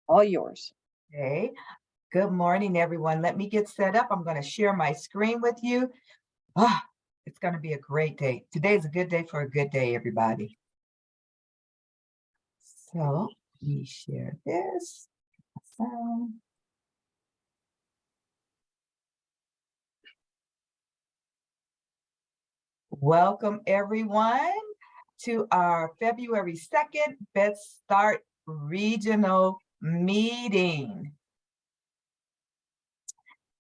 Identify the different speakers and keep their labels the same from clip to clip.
Speaker 1: All yours.
Speaker 2: Okay. Good morning, everyone. Let me get set up. I'm going to share my screen with you. It's going to be a great day. Today is a good day for a good day, everybody. So let me share this. Welcome, everyone, to our February 2nd Best Start Regional Meeting.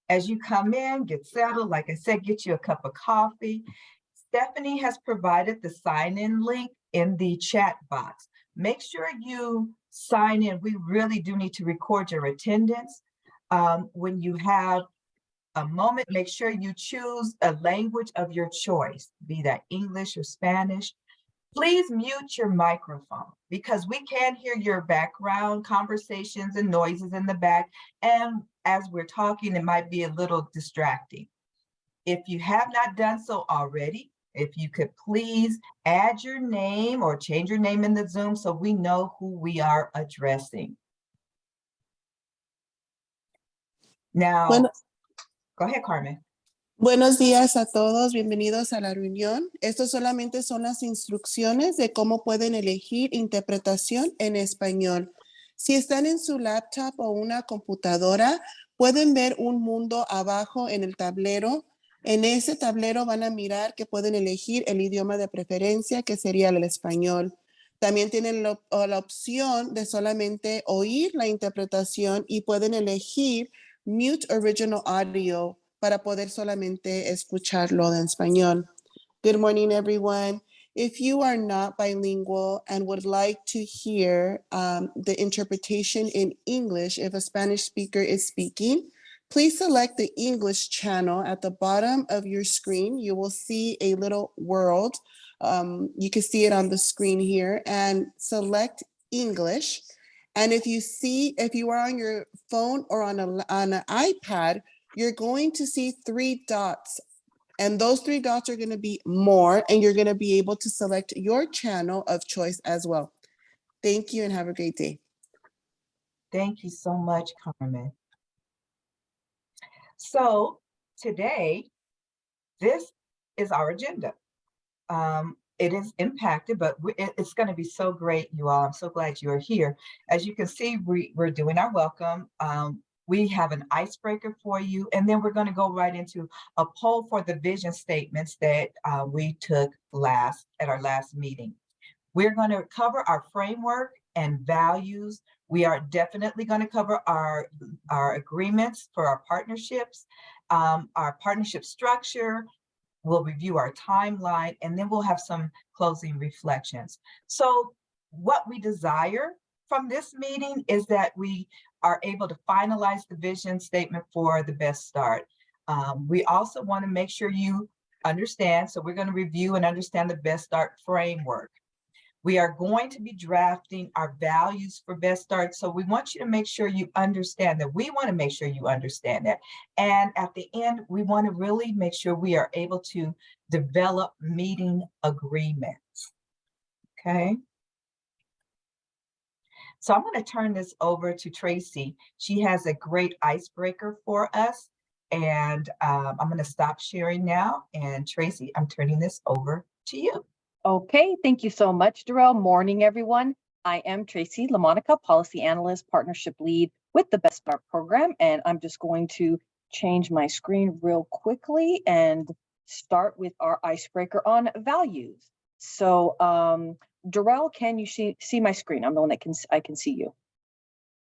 Speaker 2: As you come in, get settled, like I said, get you a cup of coffee. Stephanie has provided the sign-in link in the chat box. Make sure you sign in. We really do need to record your attendance. When you have a moment, make sure you choose a language of your choice, be that English or Spanish. Please mute your microphone because we can hear your background conversations and noises in the back. And as we're talking, it might be a little distracting. If you have not done so already, if you could please add your name or change your name in the Zoom so we know who we are addressing. Now, go ahead, Carmen.
Speaker 3: Buenos días a todos, bienvenidos a la reunión. Estos solamente son las instrucciones de cómo pueden elegir interpretación en español. Si están en su laptop o una computadora, pueden ver un mundo abajo en el tablero. En ese tablero van a mirar que pueden elegir el idioma de preferencia, que sería el español. También tienen la opción de solamente oír la interpretación y pueden elegir Mute Original Audio para poder solamente escucharlo en español. Good morning, everyone. If you are not bilingual and would like to hear the interpretation in English, if a Spanish speaker is speaking, please select the English channel at the bottom of your screen. You will see a little world. You can see it on the screen here, and select English. And if you are on your phone or on an iPad, you're going to see 3 dots. And those 3 dots are going to be more, and you're going to be able to select your channel of choice as well. Thank you and have a great day.
Speaker 2: Thank you so much, Carmen. So today, this is our agenda. It is impacted, but it's going to be so great, you all. I'm so glad you are here. As you can see, we're doing our welcome. We have an icebreaker for you, and then we're going to go right into a poll for the vision statements that we took at our last meeting. We're going to cover our framework and values. We are definitely going to cover our agreements for our partnerships, our partnership structure. We'll review our timeline, and then we'll have some closing reflections. So what we desire from this meeting is that we are able to finalize the vision statement for the Best Start. We also want to make sure you understand, so we're going to review and understand the Best Start framework. We are going to be drafting our values for Best Start, so we want you to make sure you understand that. We want to make sure you understand that. And at the end, we want to really make sure we are able to develop meeting agreements, okay? So I'm going to turn this over to Tracy. She has a great icebreaker for us, and I'm going to stop sharing now. And Tracy, I'm turning this over to you.
Speaker 1: Okay, thank you so much, Darrell. Morning, everyone. I am Tracy LaMonica, Policy Analyst, Partnership Lead with the Best Start Program, and I'm just going to change my screen real quickly and start with our icebreaker on values. So, Darrell, can you see my screen? I'm the one that I can see you.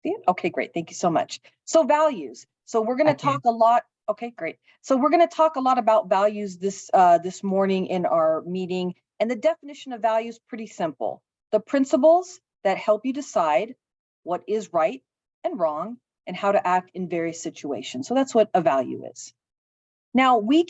Speaker 1: See it? Okay, great. Thank you so much. So values. So we're going to talk a lot. Okay, great. So we're going to talk a lot about values this morning in our meeting. And the definition of value is pretty simple. The principles that help you decide what is right and wrong and how to act in various situations. So that's what a value is. Now, we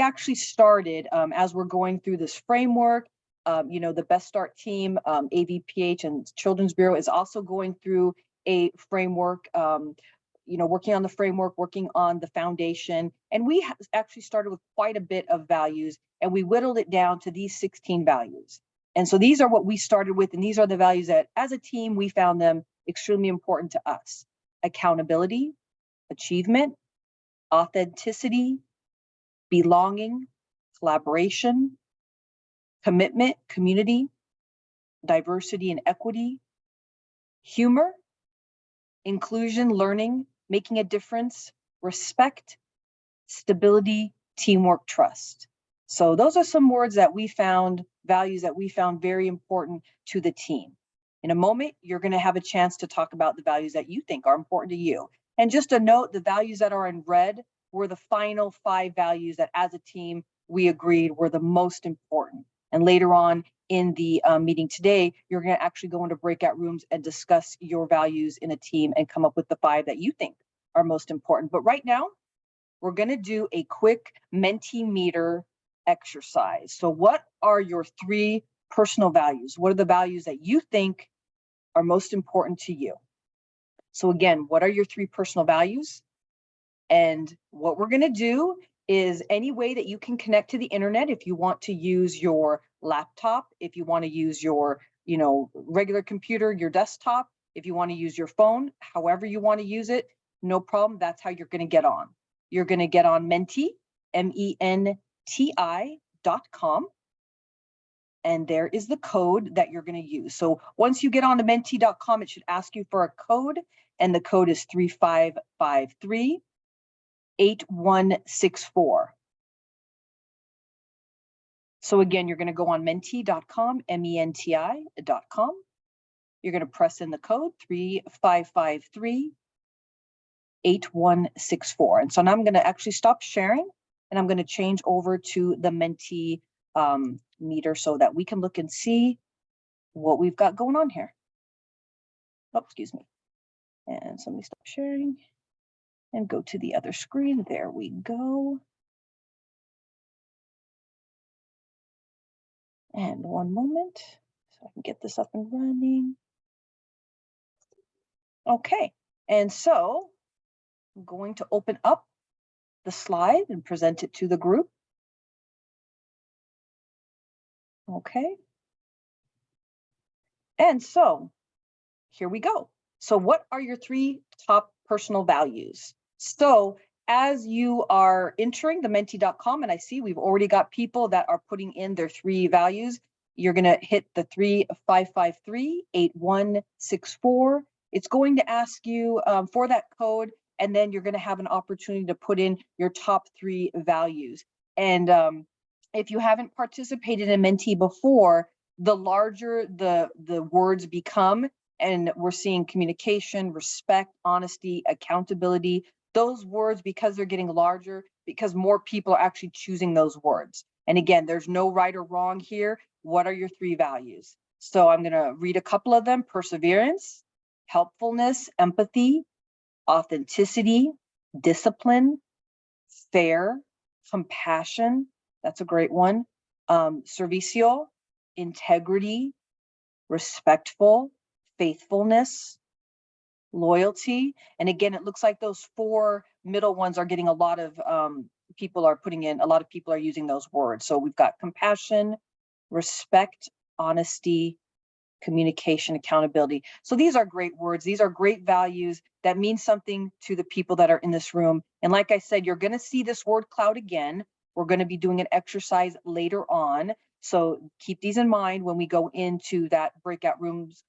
Speaker 1: actually started as we're going through this framework. The Best Start team, AVPH and Children's Bureau is also going through a framework, working on the framework, working on the foundation. And we actually started with quite a bit of values, and we whittled it down to these 16 values. And so these are what we started with, and these are the values that as a team, we found them extremely important to us. Accountability, achievement, authenticity, belonging, collaboration, commitment, community, diversity and equity, humor, inclusion, learning, making a difference, respect, stability, teamwork, trust. So those are some words that we found, values that we found very important to the team. In a moment, you're going to have a chance to talk about the values that you think are important to you. And just a note, the values that are in red were the final 5 values that as a team, we agreed were the most important. And later on in the meeting today, you're going to actually go into breakout rooms and discuss your values in a team and come up with the 5 that you think are most important. But right now, we're going to do a quick Mentimeter exercise. So what are your 3 personal values? What are the values that you think are most important to you? So again, what are your 3 personal values? And what we're going to do is any way that you can connect to the internet, if you want to use your laptop, if you want to use your, regular computer, your desktop, if you want to use your phone, however you want to use it, no problem. That's how you're going to get on. You're going to get on Menti, MENTI.com. And there is the code that you're going to use. So once you get on to menti.com, it should ask you for a code, and the code is 3553-8164. So again, you're going to go on menti.com, MENTI.com. You're going to press in the code 3553-8164. And so now I'm going to actually stop sharing, and I'm going to change over to the Menti meter so that we can look and see what we've got going on here. Oh, excuse me. And so let me stop sharing and go to the other screen. There we go. And one moment so I can get this up and running. Okay, and so I'm going to open up the slide and present it to the group. Okay. And so here we go. So what are your 3 top personal values? So as you are entering the menti.com, and I see we've already got people that are putting in their 3 values, you're going to hit the 3553-8164. It's going to ask you for that code, and then you're going to have an opportunity to put in your top 3 values. And if you haven't participated in Menti before, the larger the words become, and we're seeing communication, respect, honesty, accountability, those words, because they're getting larger, because more people are actually choosing those words. And again, there's no right or wrong here. What are your 3 values? So I'm going to read a couple of them: perseverance, helpfulness, empathy, authenticity, discipline, fair, compassion. That's a great one. Servicio, integrity, respectful, faithfulness, loyalty. And again, it looks like those 4 middle ones are getting a lot of people are putting in, a lot of people are using those words. So we've got compassion, respect, honesty, communication, accountability. So these are great words. These are great values that mean something to the people that are in this room. And like I said, you're going to see this word cloud again. We're going to be doing an exercise later on. So keep these in mind when we go into that breakout rooms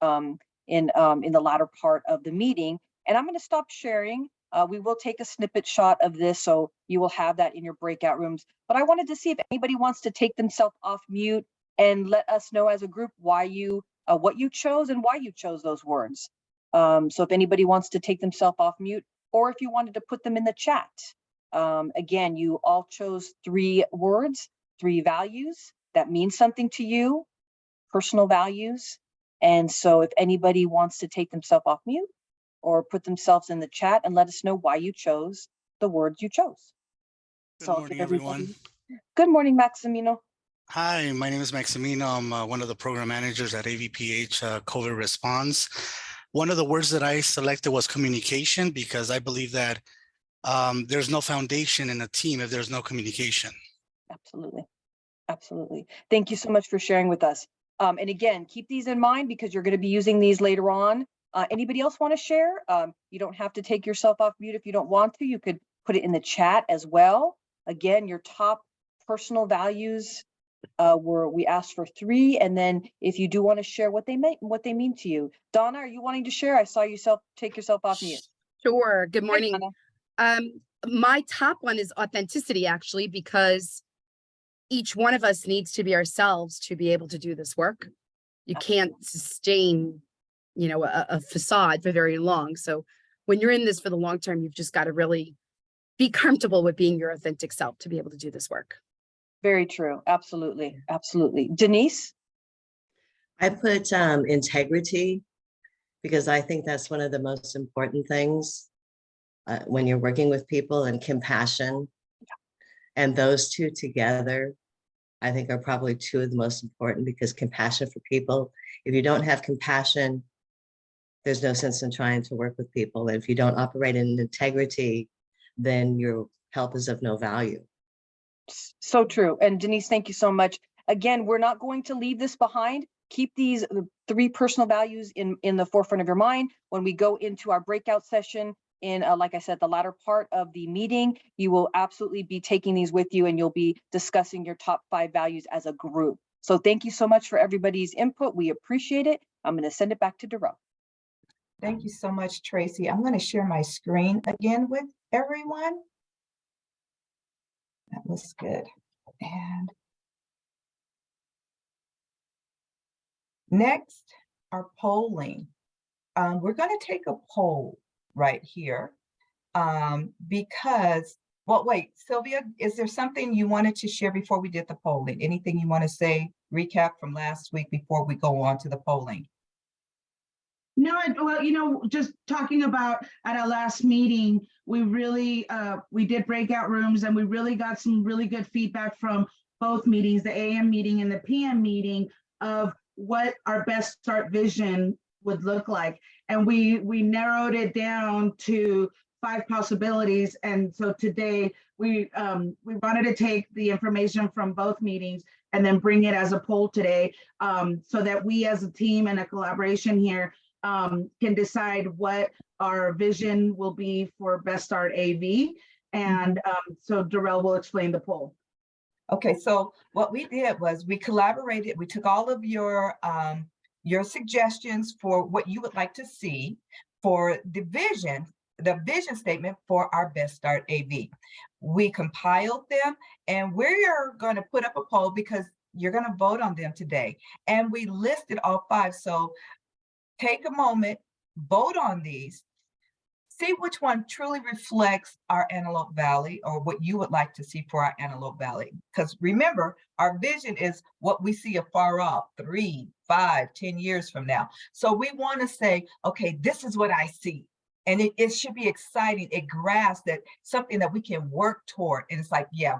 Speaker 1: in the latter part of the meeting. And I'm going to stop sharing. We will take a snippet shot of this, so you will have that in your breakout rooms. But I wanted to see if anybody wants to take themselves off mute and let us know as a group why you what you chose and why you chose those words. So if anybody wants to take themselves off mute, or if you wanted to put them in the chat. Again, you all chose 3 words, 3 values that mean something to you, personal values. And so if anybody wants to take themselves off mute or put themselves in the chat and let us know why you chose the words you chose.
Speaker 4: Good morning, everyone.
Speaker 1: Good morning, Maximino.
Speaker 4: Hi, my name is Maximino. I'm one of the program managers at AVPH COVID Response. One of the words that I selected was communication, because I believe that there's no foundation in a team if there's no communication.
Speaker 1: Absolutely. Absolutely. Thank you so much for sharing with us. And again, keep these in mind because you're going to be using these later on. Anybody else want to share? You don't have to take yourself off mute if you don't want to. You could put it in the chat as well. Again, your top personal values we asked for 3, and then if you do want to share what they mean to you. Donna, are you wanting to share? I saw yourself take yourself off mute.
Speaker 5: Sure. Good morning.
Speaker 1: Donna.
Speaker 5: My top one is authenticity, actually, because each one of us needs to be ourselves to be able to do this work. You can't sustain, you know, a facade for very long. So when you're in this for the long term, you've just got to really be comfortable with being your authentic self to be able to do this work.
Speaker 1: Very true. Absolutely. Absolutely. Denise?
Speaker 6: I put integrity, because I think that's one of the most important things when you're working with people, and compassion. And those two together, I think, are probably 2 of the most important, because compassion for people, if you don't have compassion, there's no sense in trying to work with people. And if you don't operate in integrity, then your help is of no value.
Speaker 1: So true. And Denise, thank you so much. Again, we're not going to leave this behind. Keep these 3 personal values in the forefront of your mind. When we go into our breakout session in, like I said, the latter part of the meeting, you will absolutely be taking these with you, and you'll be discussing your top 5 values as a group. So thank you so much for everybody's input. We appreciate it. I'm going to send it back to Darrell.
Speaker 2: Thank you so much, Tracy. I'm going to share my screen again with everyone. That was good. And next, our polling. We're going to take a poll right here because, well, wait, Sylvia, is there something you wanted to share before we did the polling? Anything you want to say, recap from last week before we go on to the polling?
Speaker 7: No, well, you know, just talking about at our last meeting, we really, we did breakout rooms, and we really got some really good feedback from both meetings, the AM meeting and the PM meeting, of what our best start vision would look like. And we narrowed it down to 5 possibilities. And so today we wanted to take the information from both meetings and then bring it as a poll today, so that we as a team and a collaboration here can decide what our vision will be for Best Start AV. And so Darrell will explain the poll.
Speaker 2: Okay, so what we did was we collaborated. We took all of your suggestions for what you would like to see for the vision statement for our Best Start AV. We compiled them, and we are going to put up a poll because you're going to vote on them today. And we listed all 5. So take a moment, vote on these, see which one truly reflects our Antelope Valley, or what you would like to see for our Antelope Valley. Because remember, our vision is what we see afar off, 3, 5, 10 years from now. So we want to say, okay, this is what I see. And it should be exciting. It grasps that something that we can work toward. And it's like, yeah,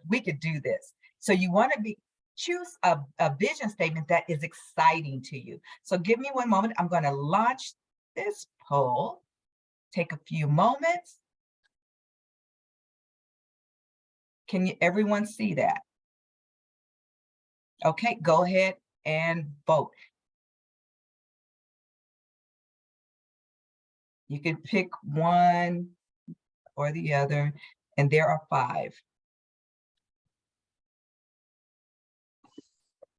Speaker 2: we could do this. So you want to choose a vision statement that is exciting to you. So give me one moment. I'm going to launch this poll. Take a few moments. Can everyone see that? Okay, go ahead and vote. You can pick one or the other, and there are 5.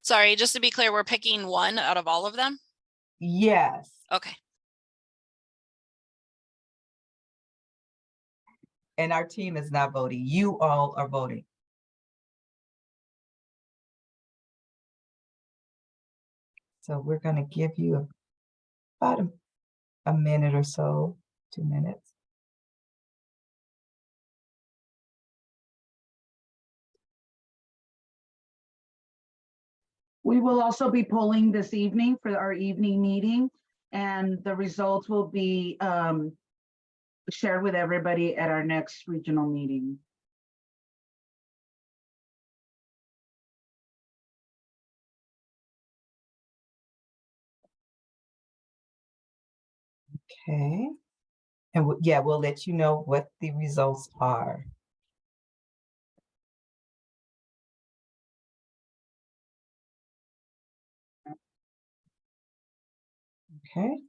Speaker 8: Sorry, just to be clear, we're picking one out of all of them?
Speaker 2: Yes.
Speaker 8: Okay.
Speaker 2: And our team is not voting. You all are voting. So we're going to give you about a minute or so, 2 minutes.
Speaker 7: We will also be polling this evening for our evening meeting, and the results will be shared with everybody at our next regional meeting.
Speaker 2: Okay. And yeah, we'll let you know what the results are. Okay.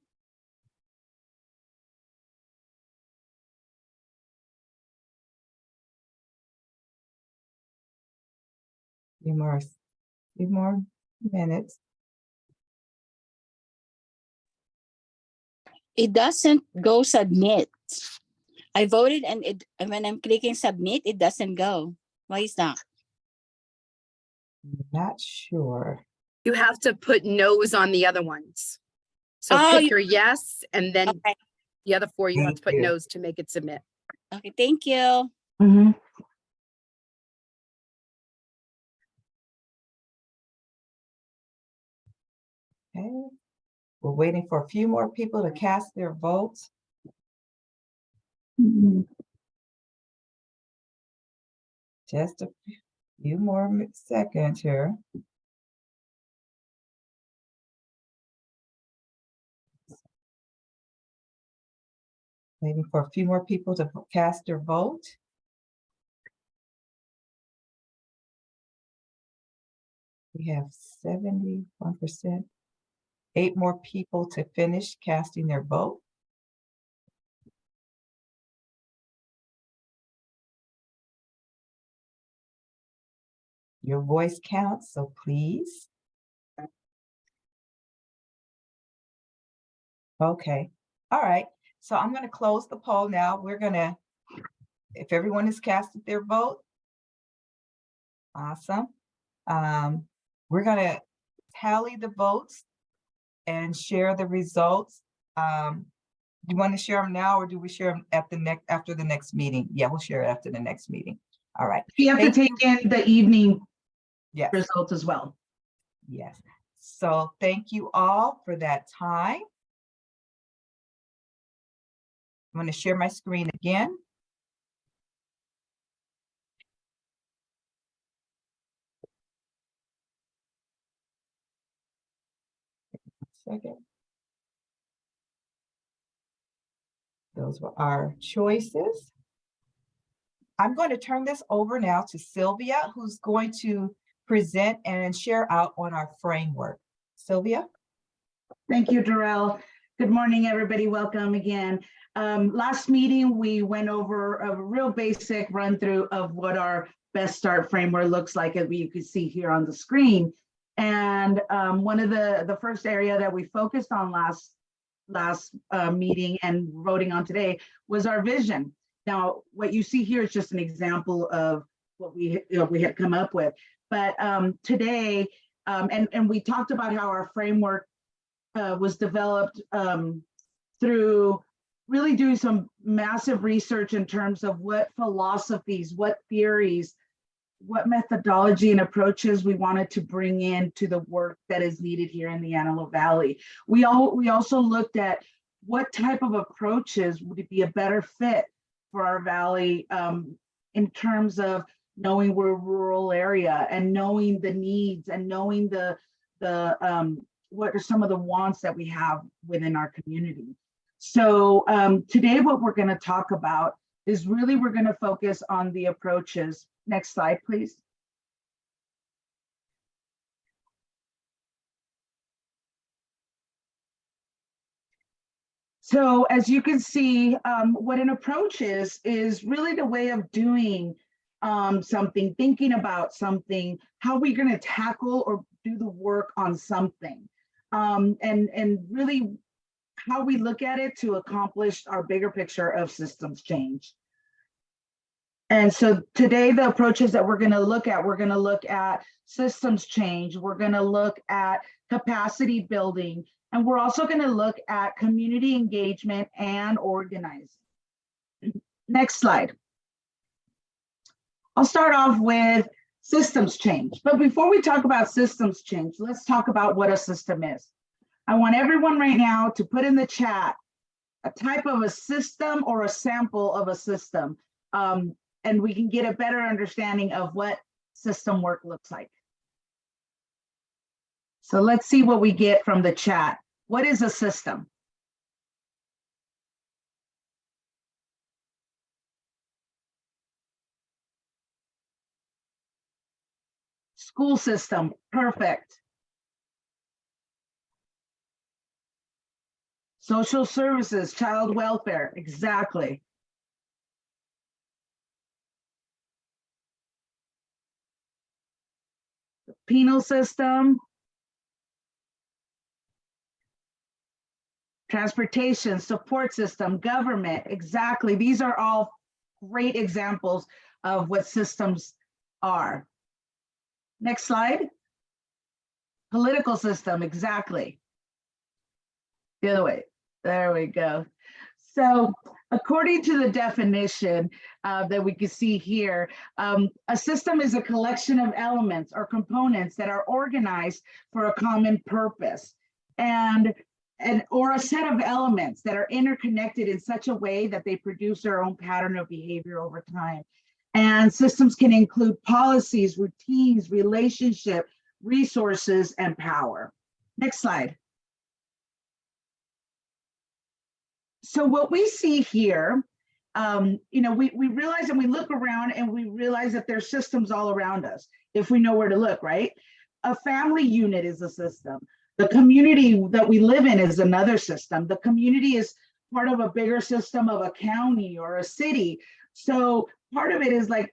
Speaker 2: Few more minutes.
Speaker 9: It doesn't go submit. I voted and when I'm clicking submit, it doesn't go. Why is that?
Speaker 2: Not sure.
Speaker 5: You have to put no's on the other ones. So
Speaker 9: Oh,
Speaker 5: pick your yes, and then
Speaker 9: Okay.
Speaker 5: the other four, you have to
Speaker 2: Thank
Speaker 5: put
Speaker 2: you.
Speaker 5: no's to make it submit.
Speaker 9: Okay, thank you.
Speaker 7: Mhm.
Speaker 2: Okay. We're waiting for a few more people to cast their votes.
Speaker 7: Mhm.
Speaker 2: Just a few more seconds here. Waiting for a few more people to cast their vote. We have 71%. 8 more people to finish casting their vote. Your voice counts, so please. Okay, all right. So I'm going to close the poll now. We're going to, if everyone has casted their vote, awesome. We're going to tally the votes and share the results. Do you want to share them now, or do we share them at the after the next meeting? Yeah, we'll share it after the next meeting. All right.
Speaker 7: You have to
Speaker 2: Thank
Speaker 7: take in the evening
Speaker 2: Yes.
Speaker 7: results as well.
Speaker 2: Yes. So thank you all for that time. I'm going to share my screen again. Second. Those were our choices. I'm going to turn this over now to Sylvia, who's going to present and share out on our framework. Sylvia?
Speaker 7: Thank you, Darrell. Good morning, everybody. Welcome again. Last meeting, we went over a real basic run through of what our Best Start framework looks like, as you can see here on the screen. And one of the first area that we focused on last meeting and voting on today was our vision. Now, what you see here is just an example of what we had come up with. But today, and we talked about how our framework was developed through really doing some massive research in terms of what philosophies, what theories, what methodology and approaches we wanted to bring in to the work that is needed here in the Antelope Valley. We also looked at what type of approaches would be a better fit for our valley in terms of knowing we're a rural area and knowing the needs and knowing the what are some of the wants that we have within our community. So today what we're going to talk about is really we're going to focus on the approaches. Next slide, please. So as you can see, what an approach is really the way of doing something, thinking about something, how we're going to tackle or do the work on something, and really how we look at it to accomplish our bigger picture of systems change. And so today, the approaches that we're going to look at systems change, we're going to look at capacity building, and we're also going to look at community engagement and organizing. Next slide. I'll start off with systems change. But before we talk about systems change, let's talk about what a system is. I want everyone right now to put in the chat a type of a system or a sample of a system. And we can get a better understanding of what system work looks like. So let's see what we get from the chat. What is a system? School system, perfect. Social services, child welfare, exactly. penal system, transportation, support system, government, exactly. These are all great examples of what systems are. Next slide. Political system, exactly. The other way, there we go. So according to the definition that we can see here, a system is a collection of elements or components that are organized for a common purpose or a set of elements that are interconnected in such a way that they produce their own pattern of behavior over time. And systems can include policies, routines, relationship, resources, and power. Next slide. So what we see here, we realize and we look around and we realize that there's systems all around us if we know where to look, right? A family unit is a system. The community that we live in is another system. The community is part of a bigger system of a county or a city. So part of it is like,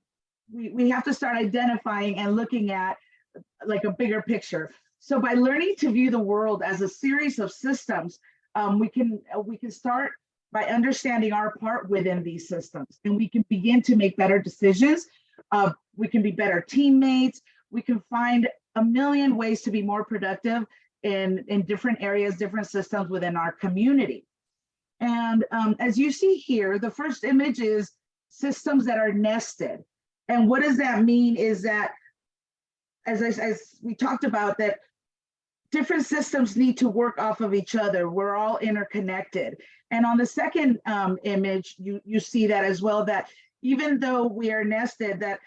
Speaker 7: we have to start identifying and looking at like a bigger picture. So by learning to view the world as a series of systems, we can start by understanding our part within these systems, and we can begin to make better decisions. We can be better teammates. We can find a million ways to be more productive in different areas, different systems within our community. And as you see here, the first image is systems that are nested. And what does that mean is that, as we talked about, that different systems need to work off of each other. We're all interconnected. And on the second image, you see that as well, that even though we are nested, that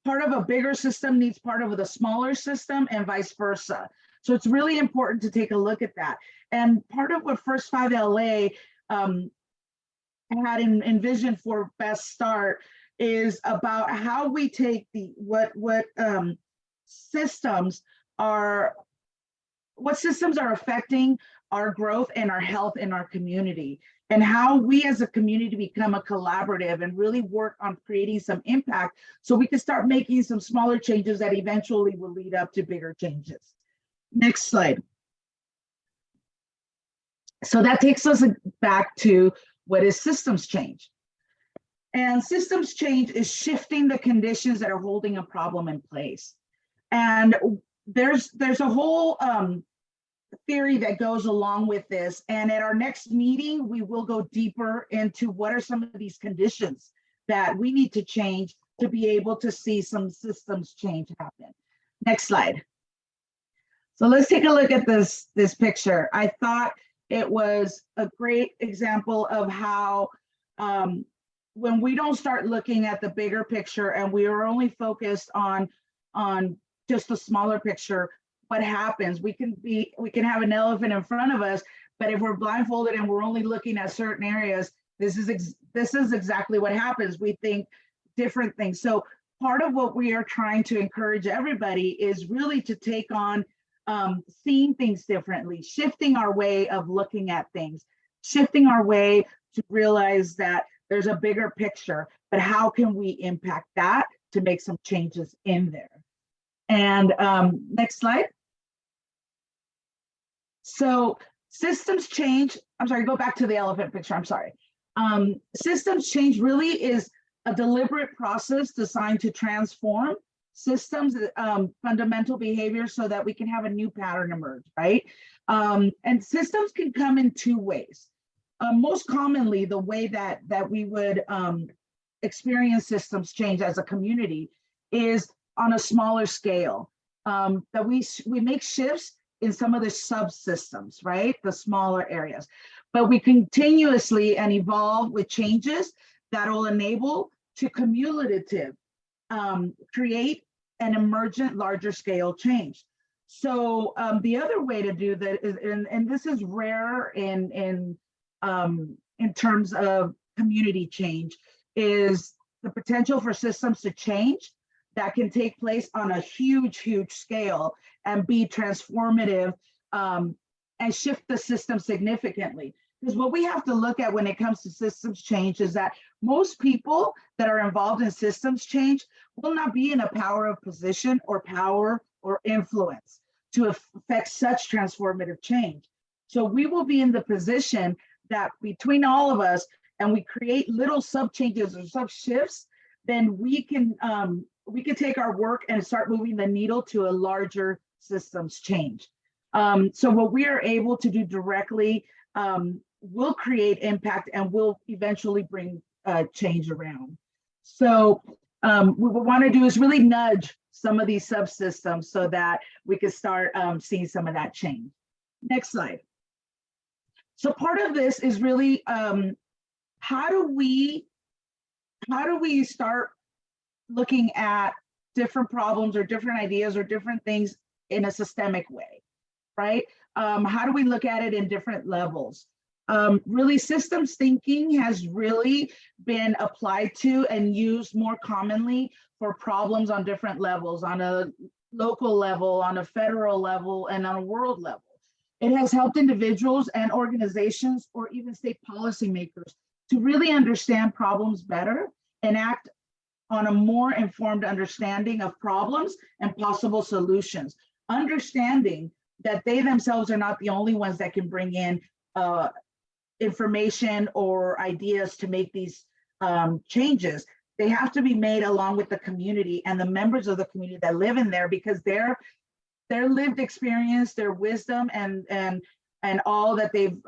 Speaker 7: part of a bigger system needs part of the smaller system and vice versa. So it's really important to take a look at that. And part of what First 5 LA had envisioned for Best Start is about how we take what systems are affecting our growth and our health in our community, and how we as a community become a collaborative and really work on creating some impact so we can start making some smaller changes that eventually will lead up to bigger changes. Next slide. So that takes us back to what is systems change. And systems change is shifting the conditions that are holding a problem in place. And there's a whole theory that goes along with this. And at our next meeting, we will go deeper into what are some of these conditions that we need to change to be able to see some systems change happen. Next slide. So let's take a look at this picture. I thought it was a great example of how when we don't start looking at the bigger picture and we are only focused on just the smaller picture, what happens? We can have an elephant in front of us, but if we're blindfolded and we're only looking at certain areas, this is exactly what happens. We think different things. So part of what we are trying to encourage everybody is really to take on seeing things differently, shifting our way of looking at things, shifting our way to realize that there's a bigger picture, but how can we impact that to make some changes in there? And next slide. So systems change, I'm sorry, go back to the elephant picture, I'm sorry. Systems change really is a deliberate process designed to transform systems, fundamental behavior so that we can have a new pattern emerge, right? And systems can come in two ways. Most commonly, the way that we would experience systems change as a community is on a smaller scale, that we make shifts in some of the subsystems, right? The smaller areas, but we continuously and evolve with changes that will enable to cumulative, create an emergent larger scale change. So the other way to do that is, and this is rare in terms of community change, is the potential for systems to change that can take place on a huge scale and be transformative and shift the system significantly. Because what we have to look at when it comes to systems change is that most people that are involved in systems change will not be in a power of position or power or influence to affect such transformative change. So we will be in the position that between all of us and we create little sub changes or sub shifts, then we can take our work and start moving the needle to a larger systems change. So what we are able to do directly will create impact and will eventually bring change around. So what we want to do is really nudge some of these subsystems so that we can start seeing some of that change. Next slide. So part of this is really how do we start looking at different problems or different ideas or different things in a systemic way, right? How do we look at it in different levels? Really, systems thinking has really been applied to and used more commonly for problems on different levels, on a local level, on a federal level, and on a world level. It has helped individuals and organizations or even state policymakers to really understand problems better and act on a more informed understanding of problems and possible solutions, understanding that they themselves are not the only ones that can bring in information or ideas to make these changes. They have to be made along with the community and the members of the community that live in there, because their lived experience, their wisdom, and all that they've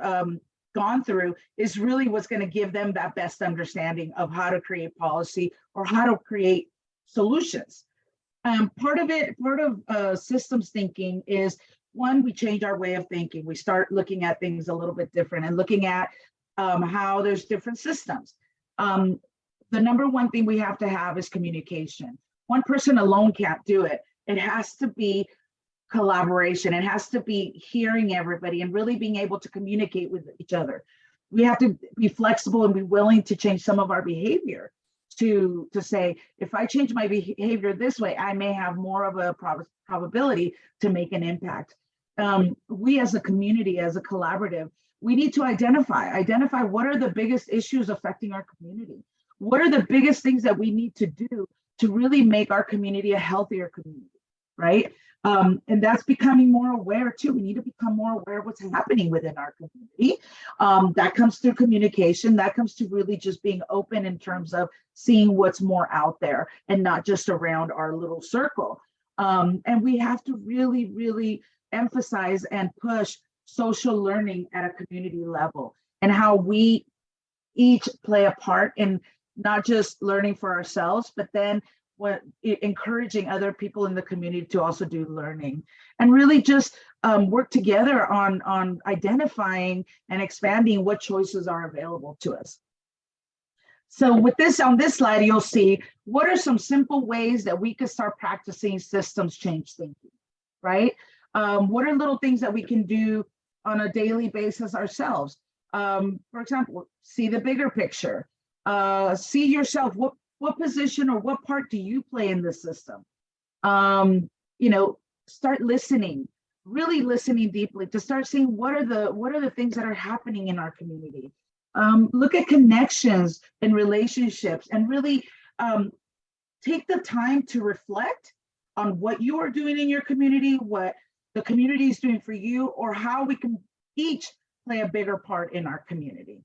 Speaker 7: gone through is really what's going to give them that best understanding of how to create policy or how to create solutions. Part of systems thinking is, one, we change our way of thinking. We start looking at things a little bit different and looking at how there's different systems. The number one thing we have to have is communication. One person alone can't do it. It has to be collaboration. It has to be hearing everybody and really being able to communicate with each other. We have to be flexible and be willing to change some of our behavior to say, if I change my behavior this way, I may have more of a probability to make an impact. We as a community, as a collaborative, we need to identify what are the biggest issues affecting our community. What are the biggest things that we need to do to really make our community a healthier community, right? And that's becoming more aware too. We need to become more aware of what's happening within our community. That comes through communication. That comes to really just being open in terms of seeing what's more out there and not just around our little circle. And we have to really, really emphasize and push social learning at a community level and how we each play a part in not just learning for ourselves, but then encouraging other people in the community to also do learning, and really just work together on identifying and expanding what choices are available to us. So with this, on this slide, you'll see what are some simple ways that we could start practicing systems change thinking, right? What are little things that we can do on a daily basis ourselves? For example, see the bigger picture. See yourself. What position or what part do you play in the system? Start listening, really listening deeply to start seeing what are the things that are happening in our community. Look at connections and relationships, and really take the time to reflect on what you are doing in your community, what the community is doing for you, or how we can each play a bigger part in our community.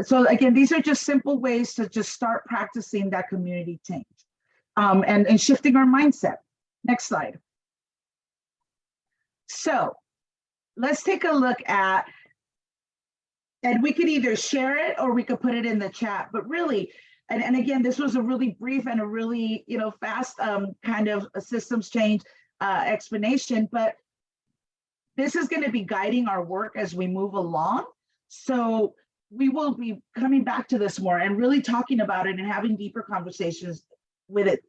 Speaker 7: So again, these are just simple ways to just start practicing that community change and shifting our mindset. Next slide. So let's take a look at, and we could either share it or we could put it in the chat, but really, and again, this was a really brief and a really fast kind of a systems change explanation, but this is going to be guiding our work as we move along. So we will be coming back to this more and really talking about it and having deeper conversations with it.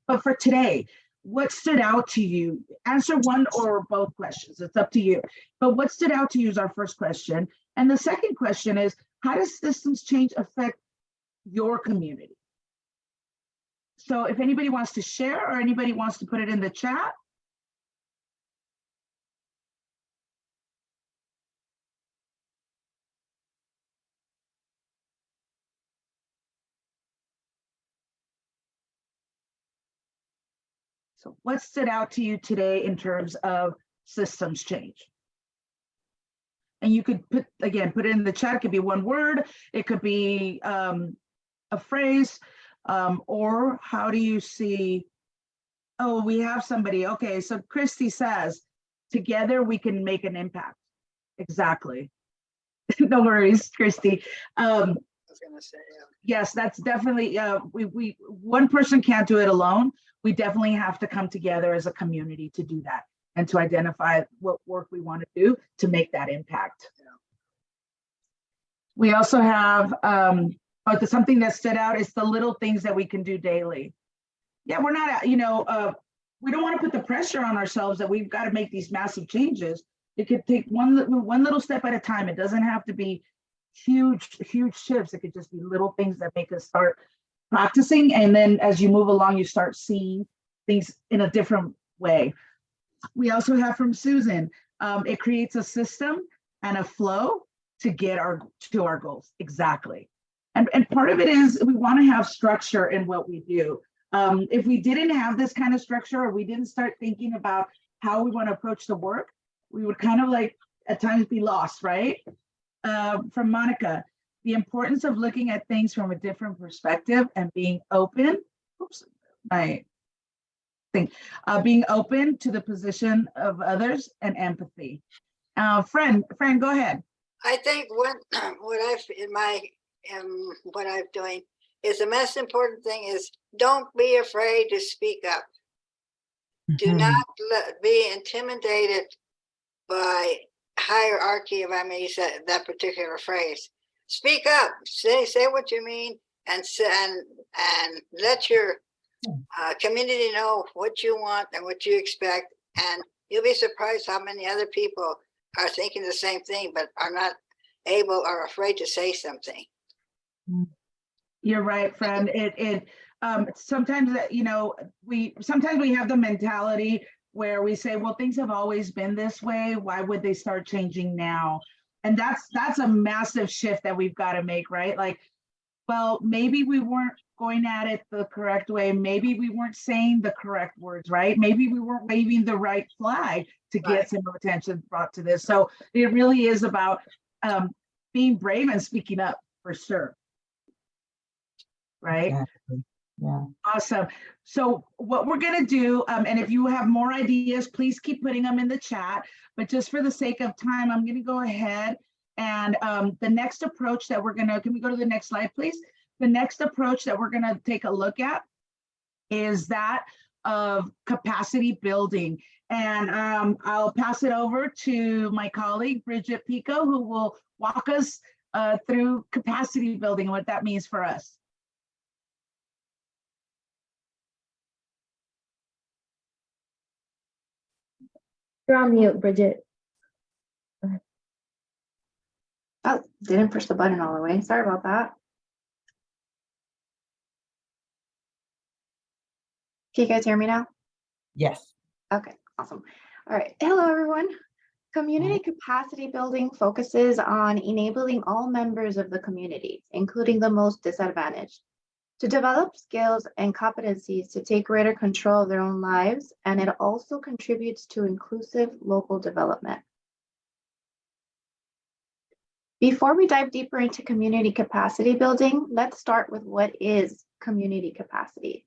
Speaker 7: But for today, what stood out to you? Answer one or both questions. It's up to you. But what stood out to you is our first question. And the second question is, how does systems change affect your community? So if anybody wants to share or anybody wants to put it in the chat. So what stood out to you today in terms of systems change? And you could put it in the chat. It could be one word. It could be a phrase, or how do you see, oh, we have somebody. Okay, so Christy says, together we can make an impact. Exactly. No worries, Christy.
Speaker 10: I was gonna say,
Speaker 7: Yes, that's definitely, we one person can't do it alone. We definitely have to come together as a community to do that and to identify what work we want to do to make that impact. We also have, something that stood out is the little things that we can do daily. Yeah, we're not, we don't want to put the pressure on ourselves that we've got to make these massive changes. It could take one little step at a time. It doesn't have to be huge shifts. It could just be little things that make us start practicing. And then as you move along, you start seeing things in a different way. We also have from Susan, it creates a system and a flow to get to our goals. Exactly. And part of it is we want to have structure in what we do. If we didn't have this kind of structure, or we didn't start thinking about how we want to approach the work, we would kind of like at times be lost, right? From Monica, the importance of looking at things from a different perspective and being open. Oops, being open to the position of others and empathy. Fran, go ahead.
Speaker 10: I think what I'm doing is the most important thing is don't be afraid to speak up. Do not be intimidated by hierarchy, if I may say that particular phrase. Speak up, say what you mean, and let your community know what you want and what you expect, and you'll be surprised how many other people are thinking the same thing but are not able or afraid to say something.
Speaker 7: You're right, Fran. Sometimes we have the mentality where we say, well, things have always been this way. Why would they start changing now? And that's a massive shift that we've got to make, right? Like, well, maybe we weren't going at it the correct way. Maybe we weren't saying the correct words, right? Maybe we weren't waving the right flag to get some attention brought to this. So it really is about being brave and speaking up for sure. Right?
Speaker 2: Exactly. Yeah.
Speaker 7: Awesome. So what we're going to do, and if you have more ideas, please keep putting them in the chat. But just for the sake of time, I'm going to go ahead and the next approach that we're going to, can we go to the next slide, please? The next approach that we're going to take a look at is that of capacity building. And I'll pass it over to my colleague, Bridget Pico, who will walk us through capacity building and what that means for us.
Speaker 11: You're on mute, Bridget. Oh, didn't push the button all the way. Sorry about that. Can you guys hear me now?
Speaker 2: Yes.
Speaker 11: Okay, awesome. All right. Hello, everyone. Community capacity building focuses on enabling all members of the community, including the most disadvantaged, to develop skills and competencies to take greater control of their own lives, and it also contributes to inclusive local development. Before we dive deeper into community capacity building, let's start with what is community capacity.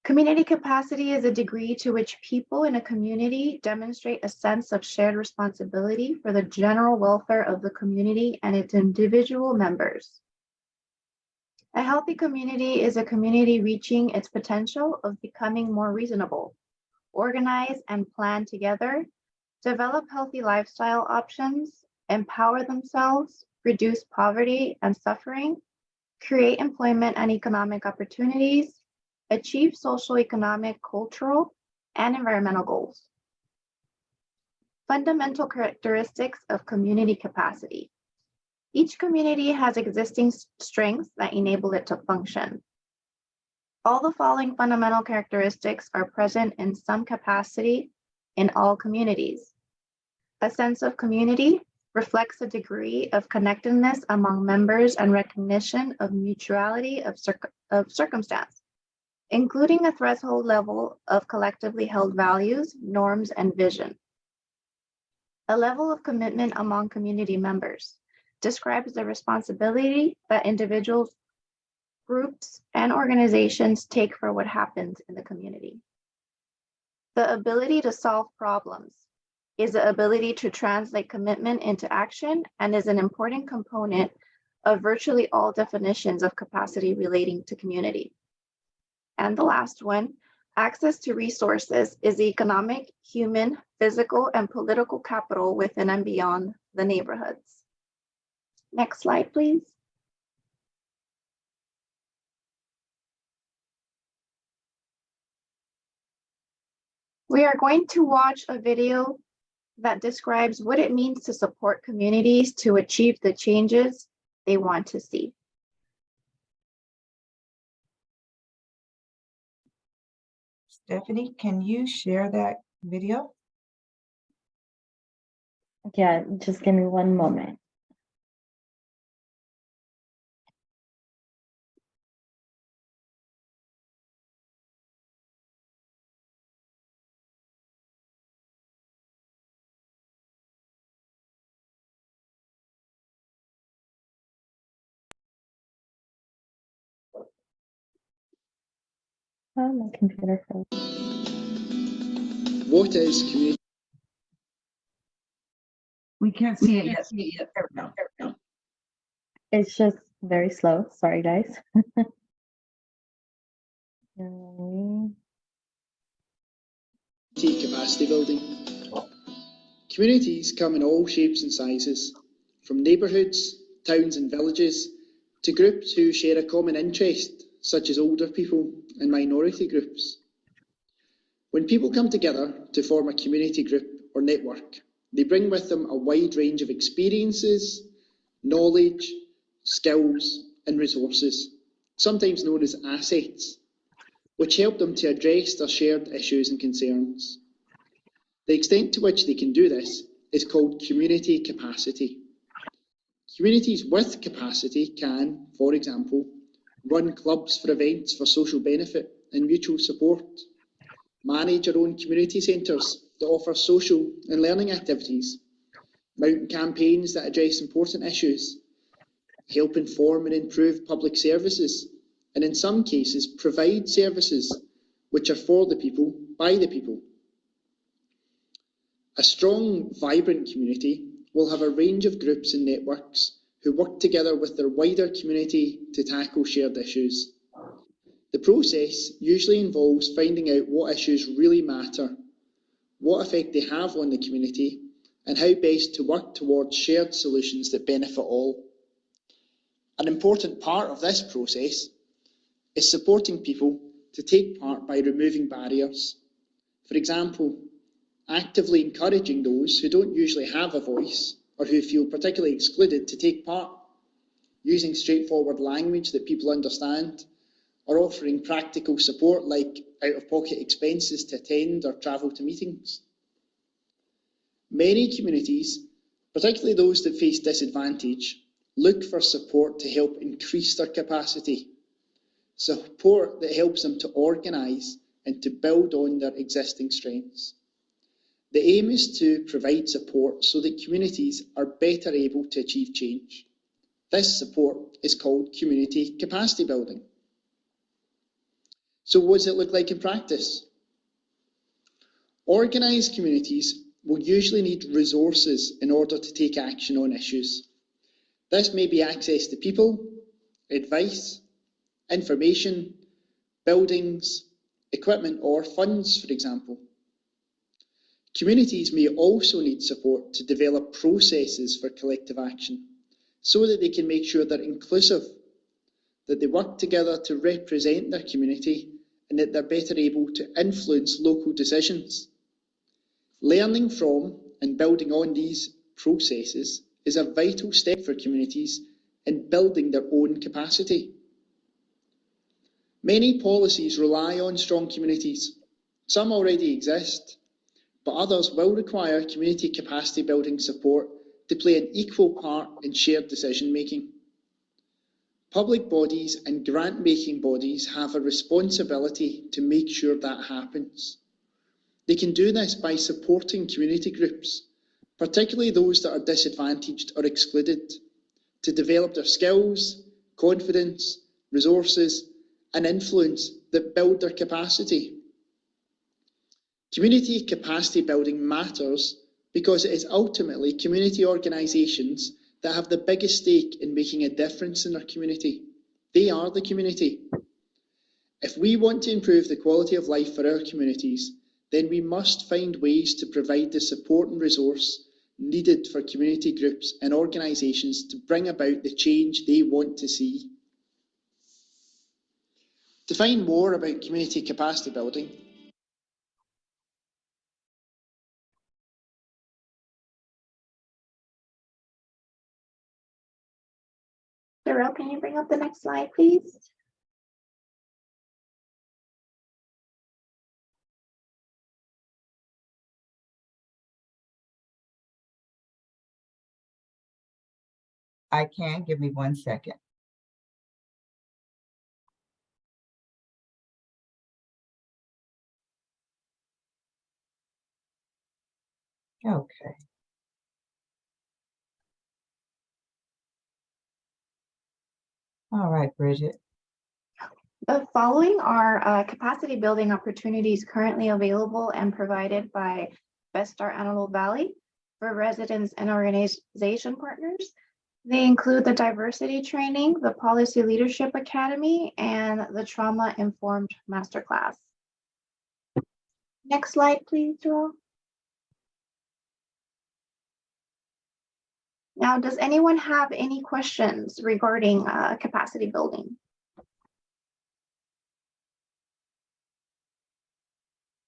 Speaker 11: Community capacity is a degree to which people in a community demonstrate a sense of shared responsibility for the general welfare of the community and its individual members. A healthy community is a community reaching its potential of becoming more reasonable, organize and plan together, develop healthy lifestyle options, empower themselves, reduce poverty and suffering, create employment and economic opportunities, achieve social, economic, cultural, and environmental goals. Fundamental characteristics of community capacity. Each community has existing strengths that enable it to function. All the following fundamental characteristics are present in some capacity in all communities. A sense of community reflects a degree of connectedness among members and recognition of mutuality of circumstance. including a threshold level of collectively held values, norms, and vision. A level of commitment among community members describes the responsibility that individuals, groups, and organizations take for what happens in the community. The ability to solve problems is the ability to translate commitment into action and is an important component of virtually all definitions of capacity relating to community. And the last one, access to resources is the economic, human, physical, and political capital within and beyond the neighborhoods. Next slide, please. We are going to watch a video that describes what it means to support communities to achieve the changes they want to see.
Speaker 2: Stephanie, can you share that video?
Speaker 12: Yeah, just give me one moment. Oh, my computer froze.
Speaker 13: What is community?
Speaker 7: We can't see it yet. There we go.
Speaker 12: It's just very slow. Sorry, guys. Um,
Speaker 13: Capacity building. Communities come in all shapes and sizes, from neighbourhoods, towns and villages, to groups who share a common interest, such as older people and minority groups. When people come together to form a community group or network, they bring with them a wide range of experiences, knowledge, skills and resources, sometimes known as assets, which help them to address their shared issues and concerns. The extent to which they can do this is called community capacity. Communities with capacity can, for example, run clubs for events for social benefit and mutual support, manage their own community centres that offer social and learning activities, mount campaigns that address important issues, help inform and improve public services, and in some cases provide services which are for the people, by the people. A strong, vibrant community will have a range of groups and networks who work together with their wider community to tackle shared issues. The process usually involves finding out what issues really matter, what effect they have on the community, and how best to work towards shared solutions that benefit all. An important part of this process is supporting people to take part by removing barriers. For example, actively encouraging those who don't usually have a voice or who feel particularly excluded to take part, using straightforward language that people understand, or offering practical support like out-of-pocket expenses to attend or travel to meetings. Many communities, particularly those that face disadvantage, look for support to help increase their capacity, support that helps them to organise and to build on their existing strengths. The aim is to provide support so that communities are better able to achieve change. This support is called community capacity building. So what does it look like in practice? Organised communities will usually need resources in order to take action on issues. This may be access to people, advice, information, buildings, equipment or funds, for example. Communities may also need support to develop processes for collective action so that they can make sure they're inclusive, that they work together to represent their community and that they're better able to influence local decisions. Learning from and building on these processes is a vital step for communities in building their own capacity. Many policies rely on strong communities. Some already exist, but others will require community capacity building support to play an equal part in shared decision making. Public bodies and grant-making bodies have a responsibility to make sure that happens. They can do this by supporting community groups, particularly those that are disadvantaged or excluded, to develop their skills, confidence, resources, and influence that build their capacity. Community capacity building matters because it is ultimately community organisations that have the biggest stake in making a difference in their community. They are the community. If we want to improve the quality of life for our communities, then we must find ways to provide the support and resource needed for community groups and organisations to bring about the change they want to see. To find more about community capacity building,
Speaker 11: Darrell, can you bring up the next slide, please?
Speaker 2: I can, give me 1 second. Okay. All right, Bridget.
Speaker 11: The following are capacity building opportunities currently available and provided by Best Start Antelope Valley for residents and organization partners. They include the Diversity Training, the Policy Leadership Academy, and the Trauma Informed Masterclass. Next slide, please, Joel. Now, does anyone have any questions regarding capacity building?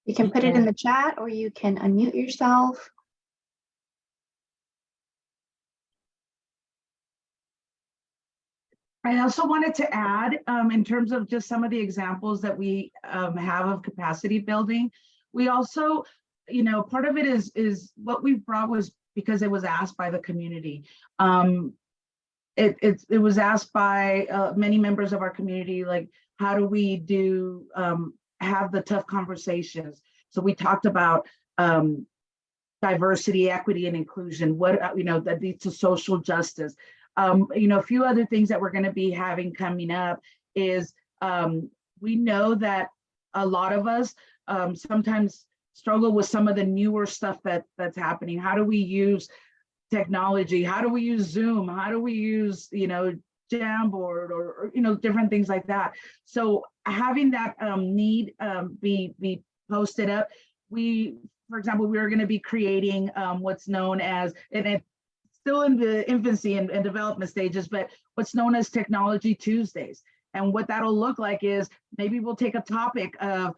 Speaker 11: You can put it in the chat or you can unmute yourself.
Speaker 7: I also wanted to add, in terms of just some of the examples that we have of capacity building, we also, part of it is what we brought was because it was asked by the community. It was asked by many members of our community, like, how do we have the tough conversations? So we talked about diversity, equity, and inclusion, that leads to social justice. A few other things that we're going to be having coming up is we know that a lot of us sometimes struggle with some of the newer stuff that's happening. How do we use technology? How do we use Zoom? How do we use, Jamboard or different things like that? So having that need be posted up, for example, we're going to be creating what's known as, and it's still in the infancy and development stages, but what's known as Technology Tuesdays. And what that'll look like is maybe we'll take a topic of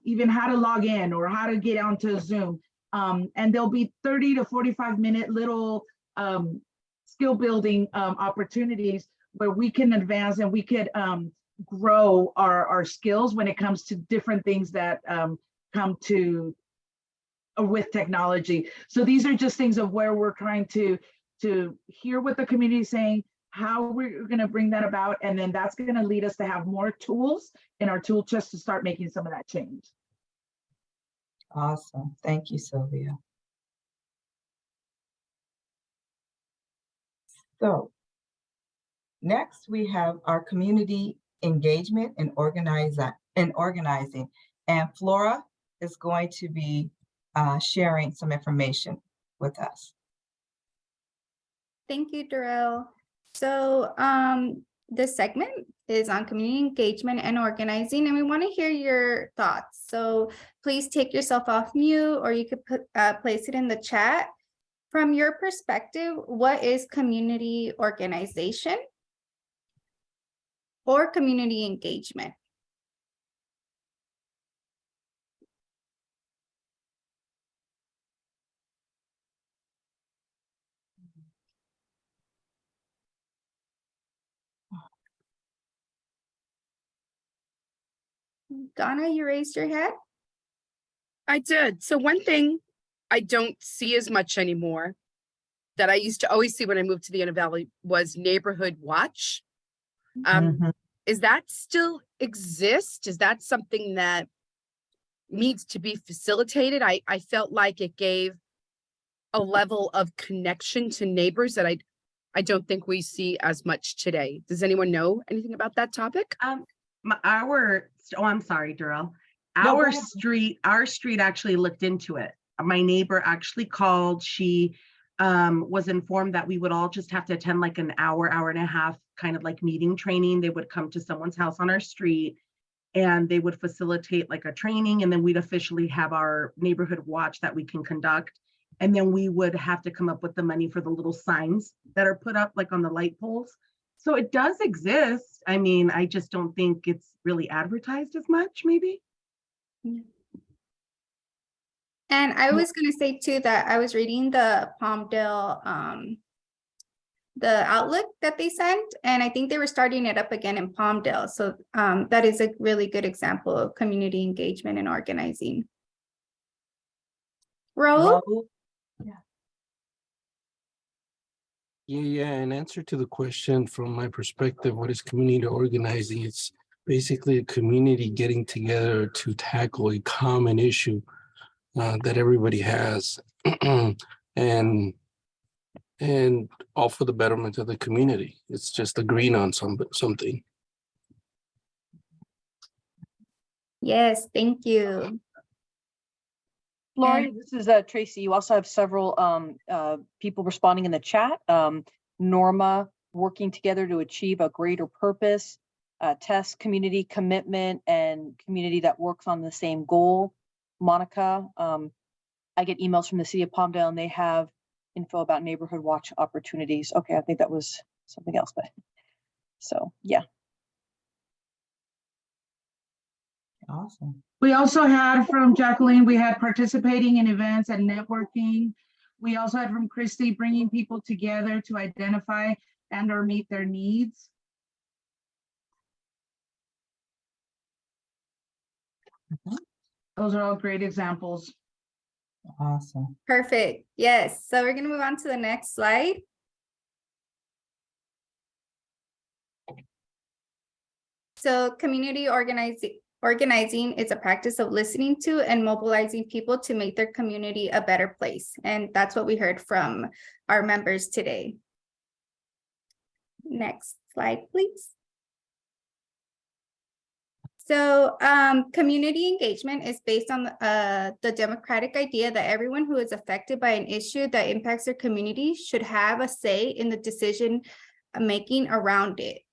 Speaker 7: even how to log in or how to get onto Zoom. And there'll be 30 to 45-minute little skill building opportunities where we can advance and we could grow our skills when it comes to different things that come to with technology. So these are just things of where we're trying to hear what the community is saying, how we're going to bring that about, and then that's going to lead us to have more tools in our tool chest to start making some of that change.
Speaker 2: Awesome. Thank you, Sylvia. So next we have our community engagement and organizing. And Flora is going to be sharing some information with us.
Speaker 14: Thank you, Darrell. So this segment is on community engagement and organizing, and we want to hear your thoughts. So please take yourself off mute, or you could place it in the chat. From your perspective, what is community organization or community engagement? Donna, you raised your hand?
Speaker 5: I did. So one thing I don't see as much anymore that I used to always see when I moved to the Antelope Valley was neighborhood watch.
Speaker 2: Mhm.
Speaker 5: Is that still exist? Is that something that needs to be facilitated? I felt like it gave a level of connection to neighbors that I don't think we see as much today. Does anyone know anything about that topic?
Speaker 7: I'm sorry, Darrell.
Speaker 2: No, go
Speaker 7: Our
Speaker 2: ahead.
Speaker 7: street actually looked into it. My neighbor actually called. She was informed that we would all just have to attend like an hour and a half kind of like meeting training. They would come to someone's house on our street and they would facilitate like a training, and then we'd officially have our neighborhood watch that we can conduct. And then we would have to come up with the money for the little signs that are put up like on the light poles. So it does exist. I mean, I just don't think it's really advertised as much, maybe.
Speaker 14: And I was gonna say too that I was reading the Palmdale, the outlook that they sent, and I think they were starting it up again in Palmdale. So that is a really good example of community engagement and organizing. Raul?
Speaker 2: Raul?
Speaker 15: Yeah. In answer to the question, from my perspective, what is community organizing? It's basically a community getting together to tackle a common issue that everybody has, and all for the betterment of the community. It's just agreeing on something.
Speaker 14: Yes, thank you.
Speaker 1: Lori, this is Tracy. You also have several people responding in the chat. Norma, working together to achieve a greater purpose. Tess, community commitment and community that works on the same goal. Monica, I get emails from the city of Palmdale and they have info about neighborhood watch opportunities. Okay, I think that was something else, but so yeah.
Speaker 2: Awesome.
Speaker 7: We also had from Jacqueline, we had participating in events and networking. We also had from Christy, bringing people together to identify and or meet their needs. Those are all great examples.
Speaker 2: Awesome.
Speaker 14: Perfect. Yes. So we're going to move on to the next slide. So community organizing is a practice of listening to and mobilizing people to make their community a better place. And that's what we heard from our members today. Next slide, please. So community engagement is based on the democratic idea that everyone who is affected by an issue that impacts their community should have a say in the decision making around it.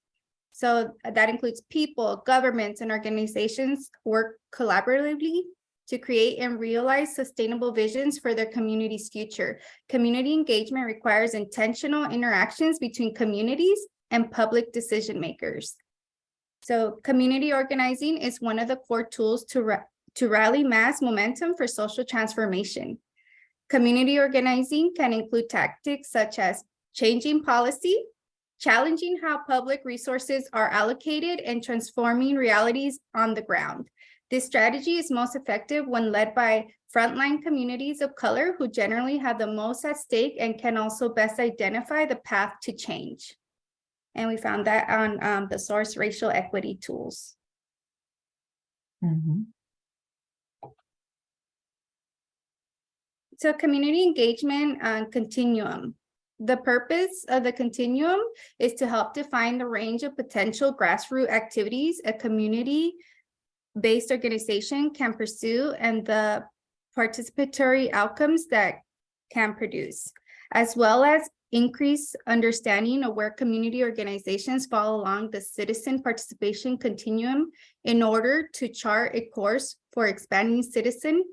Speaker 14: So that includes people, governments, and organizations work collaboratively to create and realize sustainable visions for their community's future. Community engagement requires intentional interactions between communities and public decision makers. So community organizing is one of the core tools to rally mass momentum for social transformation. Community organizing can include tactics such as changing policy, challenging how public resources are allocated, and transforming realities on the ground. This strategy is most effective when led by frontline communities of color who generally have the most at stake and can also best identify the path to change. And we found that on the source racial equity tools.
Speaker 2: Mm-hmm.
Speaker 14: So community engagement continuum. The purpose of the continuum is to help define the range of potential grassroots activities a community-based organization can pursue and the participatory outcomes that can produce, as well as increase understanding of where community organizations fall along the citizen participation continuum in order to chart a course for expanding citizen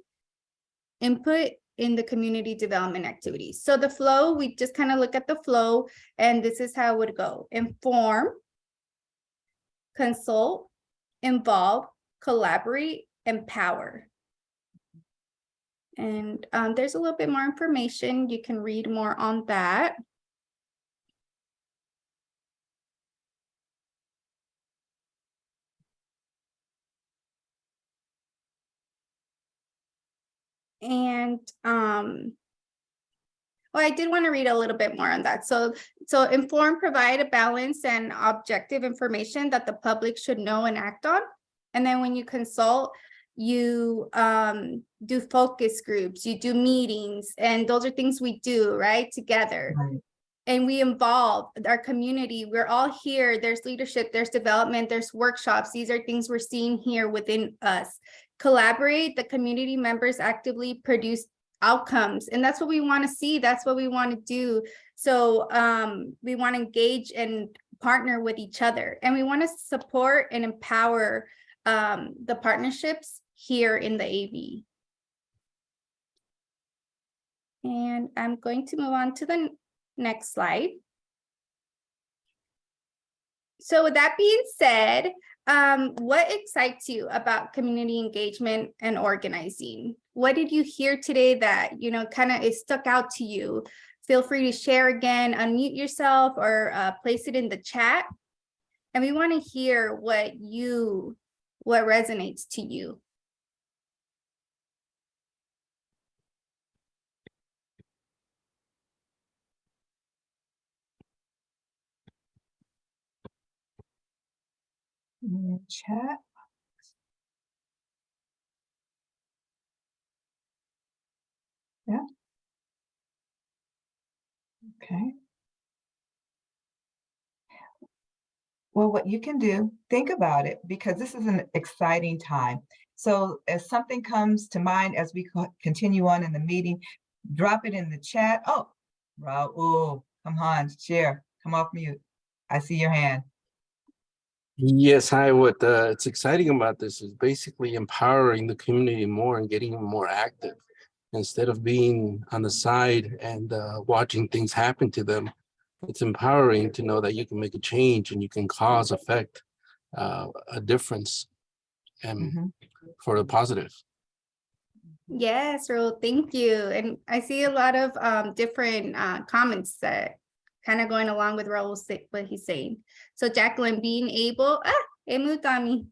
Speaker 14: input in the community development activities. So the flow, we just kind of look at the flow, and this is how it would go. Inform, consult, involve, collaborate, empower. And there's a little bit more information. You can read more on that. And Oh, I did want to read a little bit more on that. So inform, provide a balanced and objective information that the public should know and act on. And then when you consult, you do focus groups, you do meetings, and those are things we do, right, together.
Speaker 2: Right.
Speaker 14: And we involve our community. We're all here. There's leadership, there's development, there's workshops. These are things we're seeing here within us. Collaborate, the community members actively produce outcomes, and that's what we want to see. That's what we want to do. So we want to engage and partner with each other, and we want to support and empower the partnerships here in the AV. And I'm going to move on to the next slide. So with that being said, what excites you about community engagement and organizing? What did you hear today that, you know, kind of it stuck out to you? Feel free to share again, unmute yourself, or place it in the chat. And we want to hear what resonates to you.
Speaker 2: In the chat. Yeah. Okay. Well, what you can do, think about it, because this is an exciting time. So as something comes to mind as we continue on in the meeting, drop it in the chat. Oh, Raul, come on, share, come off mute. I see your hand.
Speaker 15: Yes, hi. What it's exciting about this is basically empowering the community more and getting them more active instead of being on the side and watching things happen to them. It's empowering to know that you can make a change and you can cause effect, a difference, and for the positive.
Speaker 14: Yes, Raul, thank you. And I see a lot of different comments that kind of going along with Raul's what he's saying. So Jacqueline, being able, sorry.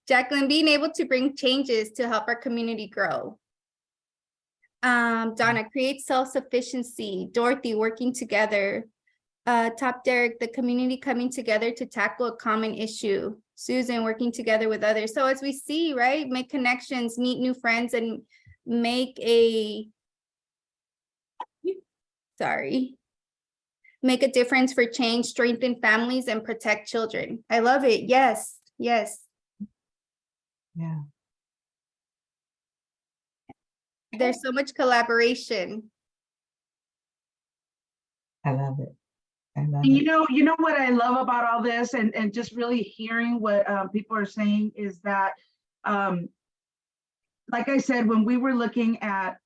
Speaker 14: Jacqueline, being able to bring changes to help our community grow. Donna, create self-sufficiency. Dorothy, working together. Top Derek, the community coming together to tackle a common issue. Susan, working together with others. So as we see, right, make connections, meet new friends, and make a difference for change, strengthen families, and protect children. I love it. Yes, yes.
Speaker 2: Yeah.
Speaker 14: There's so much collaboration.
Speaker 2: I love it. I love
Speaker 7: And
Speaker 2: it.
Speaker 7: you know what I love about all this, and just really hearing what people are saying is that, like I said, when we were looking at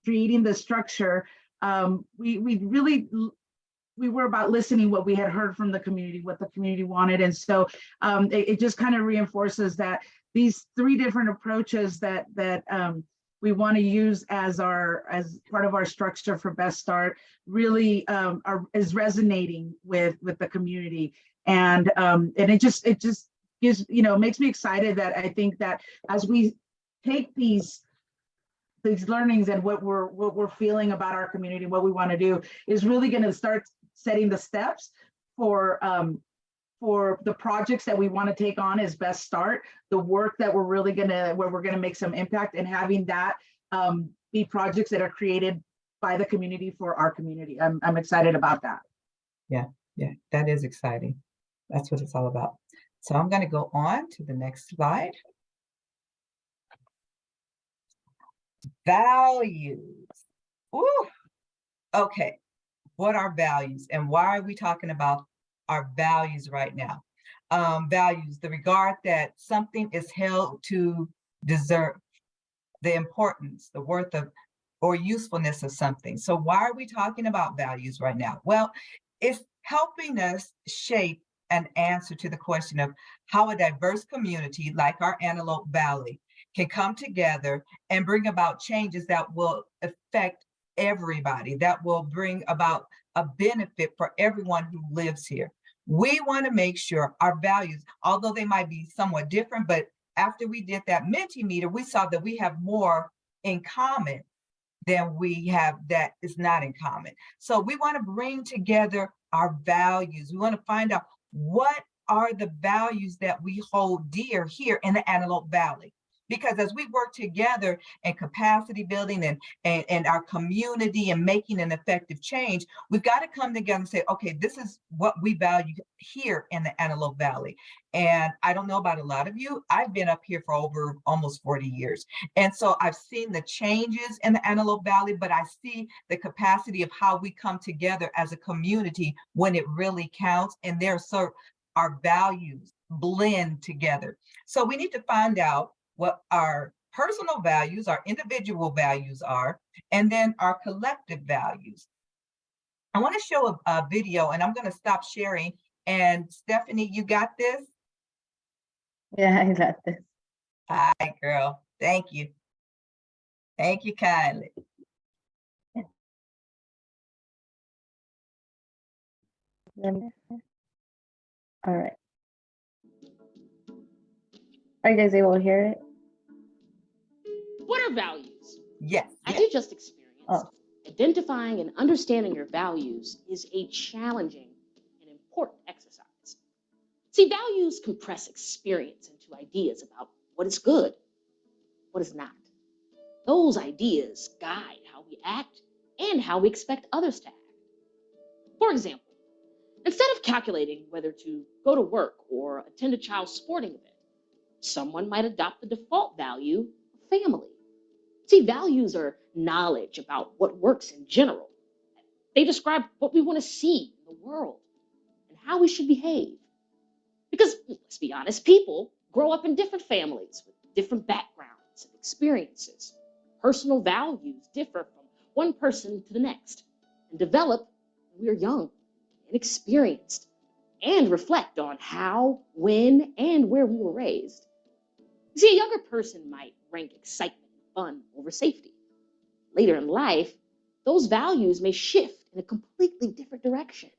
Speaker 7: creating the structure, we were about listening what we had heard from the community, what the community wanted. And so it just kind of reinforces that these three different approaches that we want to use as part of our structure for Best Start really is resonating with the community. And it just gives, makes me excited that I think that as we take these learnings and what we're feeling about our community, what we want to do is really going to start setting the steps for the projects that we want to take on as Best Start, the work that we're really where we're gonna make some impact, and having that be projects that are created by the community for our community. I'm excited about that.
Speaker 2: Yeah, that is exciting. That's what it's all about. So I'm going to go on to the next slide. Values. Ooh. Okay, what are values and why are we talking about our values right now? Values, the regard that something is held to deserve, the importance, the worth of, or usefulness of something. So why are we talking about values right now? Well, it's helping us shape an answer to the question of how a diverse community like our Antelope Valley can come together and bring about changes that will affect everybody, that will bring about a benefit for everyone who lives here. We want to make sure our values, although they might be somewhat different, but after we did that Mentimeter, we saw that we have more in common than we have that is not in common. So we want to bring together our values. We want to find out what are the values that we hold dear here in the Antelope Valley. Because as we work together in capacity building and our community and making an effective change, we've got to come together and say, okay, this is what we value here in the Antelope Valley. And I don't know about a lot of you, I've been up here for over almost 40 years. And so I've seen the changes in the Antelope Valley, but I see the capacity of how we come together as a community when it really counts. And our values blend together. So we need to find out what our personal values, our individual values are, and then our collective values. I want to show a video, and I'm going to stop sharing. And Stephanie, you got this?
Speaker 12: Yeah, I got this.
Speaker 2: All right, girl. Thank you. Thank you kindly.
Speaker 12: All right. Are you guys able to hear it?
Speaker 16: What are values?
Speaker 2: Yes.
Speaker 16: As you just experienced,
Speaker 12: Oh.
Speaker 16: identifying and understanding your values is a challenging and important exercise. See, values compress experience into ideas about what is good, what is not. Those ideas guide how we act and how we expect others to act. For example, instead of calculating whether to go to work or attend a child's sporting event, someone might adopt the default value of family. See, values are knowledge about what works in general. They describe what we want to see in the world and how we should behave. Because, let's be honest, people grow up in different families with different backgrounds and experiences. Personal values differ from one person to the next and develop when we are young and experienced and reflect on how, when, and where we were raised. You see, a younger person might rank excitement and fun over safety. Later in life, those values may shift in a completely different direction.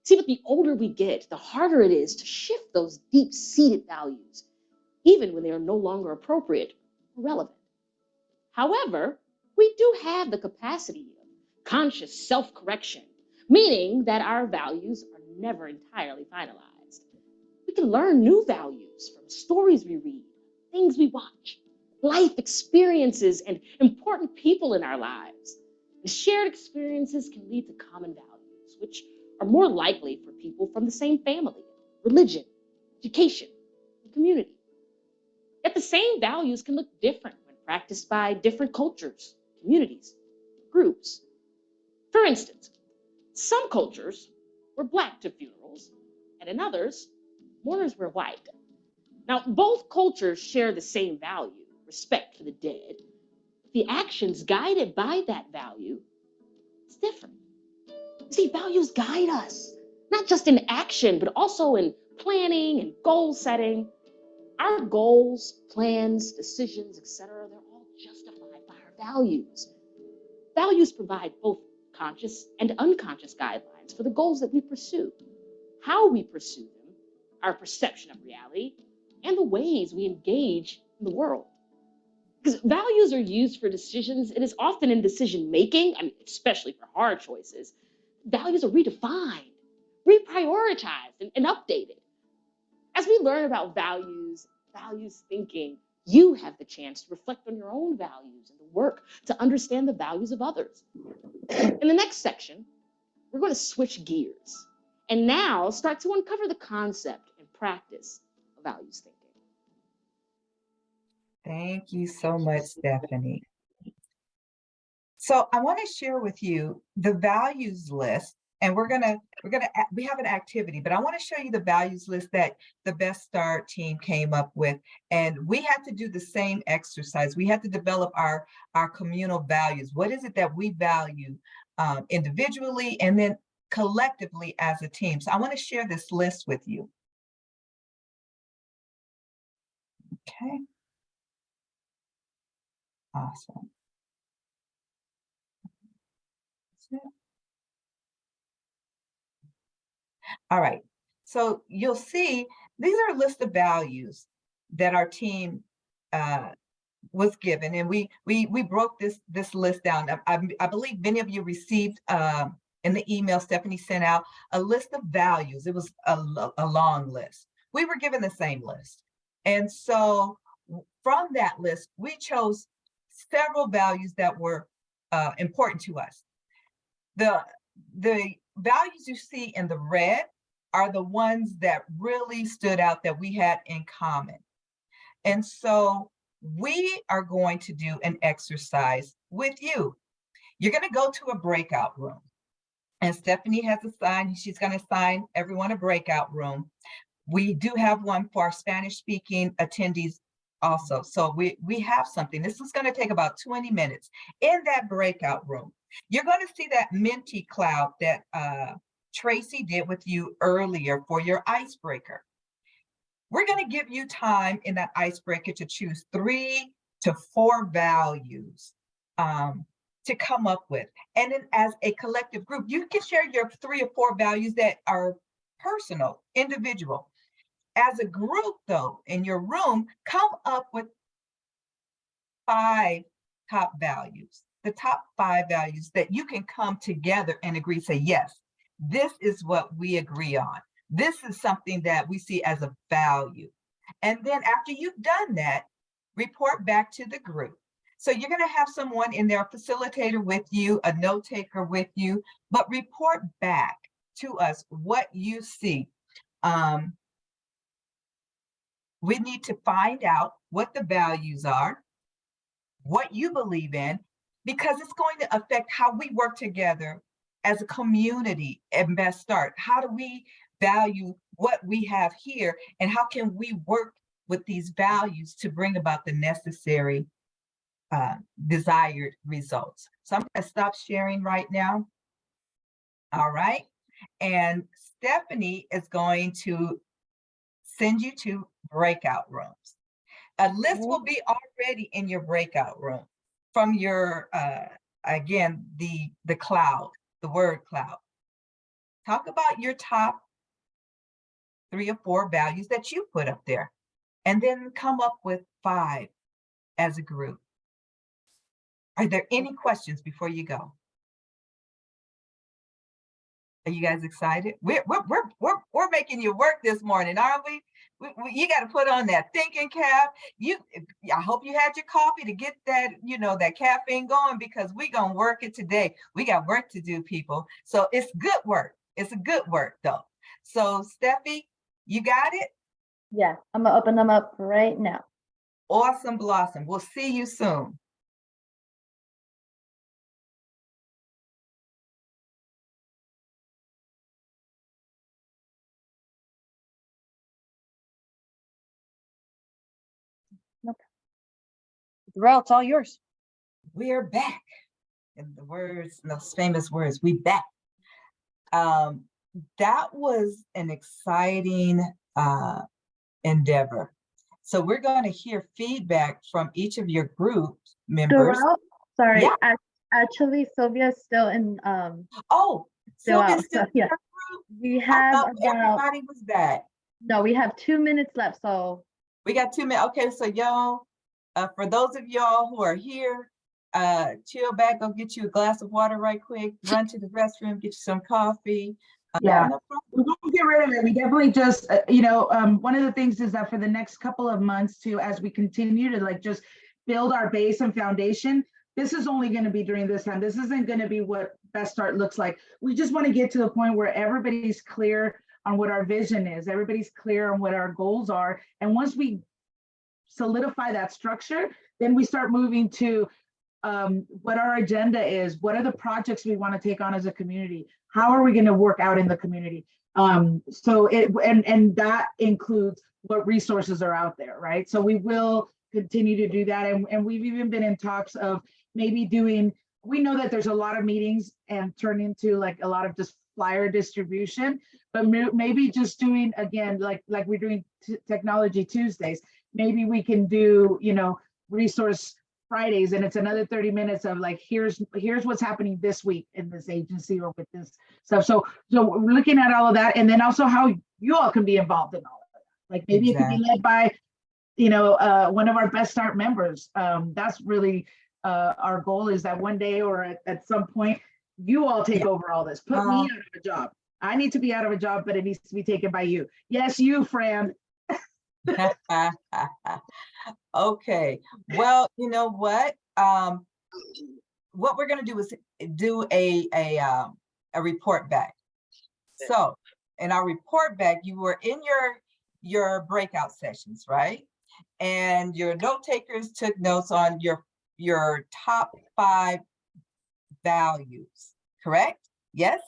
Speaker 16: See, but the older we get, the harder it is to shift those deep-seated values, even when they are no longer appropriate or relevant. However, we do have the capacity of conscious self-correction, meaning that our values are never entirely finalized. We can learn new values from stories we read, things we watch, life experiences, and important people in our lives. And shared experiences can lead to common values, which are more likely for people from the same family, religion, education, and community. Yet the same values can look different when practiced by different cultures, communities, groups. For instance, some cultures wear black to funerals, and in others, mourners wear white. Now, both cultures share the same value, respect for the dead. But the actions guided by that value is different. See, values guide us, not just in action, but also in planning and goal setting. Our goals, plans, decisions, etc., they're all justified by our values. Values provide both conscious and unconscious guidelines for the goals that we pursue, how we pursue them, our perception of reality, and the ways we engage in the world. Because values are used for decisions, it is often in decision making, especially for hard choices. Values are redefined, reprioritized, and updated. As we learn about values thinking, you have the chance to reflect on your own values and to work to understand the values of others. In the next section, we're going to switch gears and now start to uncover the concept and practice of values thinking.
Speaker 2: Thank you so much, Stephanie. So I want to share with you the values list, and we have an activity, but I want to show you the values list that the Best Start team came up with. And we had to do the same exercise. We had to develop our communal values. What is it that we value individually and then collectively as a team? So I want to share this list with you. Okay. Awesome. All right, so you'll see these are a list of values that our team was given, and we broke this list down. I believe many of you received in the email Stephanie sent out a list of values. It was a long list. We were given the same list, and so from that list, we chose several values that were important to us. The values you see in the red are the ones that really stood out that we had in common. And so we are going to do an exercise with you. You're going to go to a breakout room. And Stephanie has assigned, she's going to assign everyone a breakout room. We do have one for our Spanish speaking attendees also. So we have something. This is going to take about 20 minutes. In that breakout room, you're going to see that Menti cloud that Tracy did with you earlier for your icebreaker. We're going to give you time in that icebreaker to choose 3 to 4 values to come up with. And then as a collective group, you can share your 3 or 4 values that are personal, individual. As a group though, in your room, come up with 5 top values, the top 5 values that you can come together and agree, say, yes, this is what we agree on. This is something that we see as a value. And then after you've done that, report back to the group. So you're going to have someone in there, a facilitator with you, a note taker with you, but report back to us what you see. We need to find out what the values are, what you believe in, because it's going to affect how we work together as a community at Best Start. How do we value what we have here, and how can we work with these values to bring about the necessary desired results? So I'm going to stop sharing right now. All right. And Stephanie is going to send you to breakout rooms. A list will be already in your breakout room from your, again, the cloud, the word cloud. Talk about your top 3 or 4 values that you put up there, and then come up with 5 as a group. Are there any questions before you go? Are you guys excited? We're making you work this morning, aren't we? You got to put on that thinking cap. I hope you had your coffee to get that, that caffeine going, because we're going to work it today. We got work to do, people. So it's good work. It's a good work though. So Steffi, you got it?
Speaker 12: Yeah, I'm gonna open them up right now.
Speaker 2: Awesome blossom. We'll see you soon.
Speaker 1: Darrell, it's all yours.
Speaker 2: We're back. In the words, those famous words, we back. That was an exciting endeavor. So we're going to hear feedback from each of your group members.
Speaker 12: Darrell, sorry,
Speaker 2: Yeah.
Speaker 12: actually Sylvia's still in
Speaker 2: Oh, Sylvia's still
Speaker 12: so,
Speaker 2: in
Speaker 12: yeah.
Speaker 2: her group?
Speaker 12: We have about,
Speaker 2: everybody was back.
Speaker 12: No, we have 2 minutes left, so
Speaker 2: we got 2 minutes. Okay, so y'all, for those of y'all who are here, chill back, go get you a glass of water right quick, run to the restroom, get you some coffee.
Speaker 7: Yeah, we won't get rid of it. We definitely just, one of the things is that for the next couple of months too, as we continue to just build our base and foundation, this is only going to be during this time. This isn't going to be what Best Start looks like. We just want to get to the point where everybody's clear on what our vision is. Everybody's clear on what our goals are. And once we solidify that structure, then we start moving to what our agenda is. What are the projects we want to take on as a community? How are we going to work out in the community? So and that includes what resources are out there, right? So we will continue to do that. And we've even been in talks of maybe doing, we know that there's a lot of meetings and turn into a lot of just flyer distribution, but maybe just doing, again, like we're doing Technology Tuesdays, maybe we can do, resource Fridays, and it's another 30 minutes of here's what's happening this week in this agency or with this stuff. So we're looking at all of that, and then also how you all can be involved in all of that. Maybe It could be led by one of our Best Start members. That's really our goal, is that one day or at some point, you all take over all this. Put me out of a job. I need to be out of a job, but it needs to be taken by you. Yes, you, Fran.
Speaker 2: Okay, well, you know what? What we're gonna do is do a report back. So in our report back, you were in your breakout sessions, right? And your note takers took notes on your top 5 values, correct? Yes?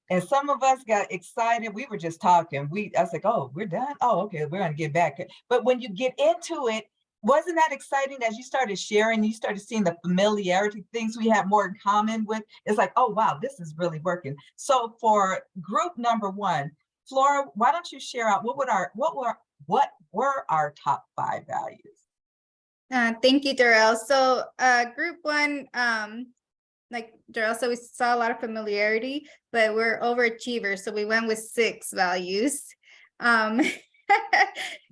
Speaker 2: And some of us got excited. We were just talking. I was like, oh, we're done. Oh, okay, we're gonna get back. But when you get into it, wasn't that exciting as you started sharing, you started seeing the familiarity, things we have more in common with? It's like, oh, wow, this is really working. So for group number 1, Flora, why don't you share out what were our top 5 values?
Speaker 14: Thank you, Darrell. So group 1, like Darrell said, we saw a lot of familiarity, but we're overachievers. So we went with 6 values.
Speaker 2: There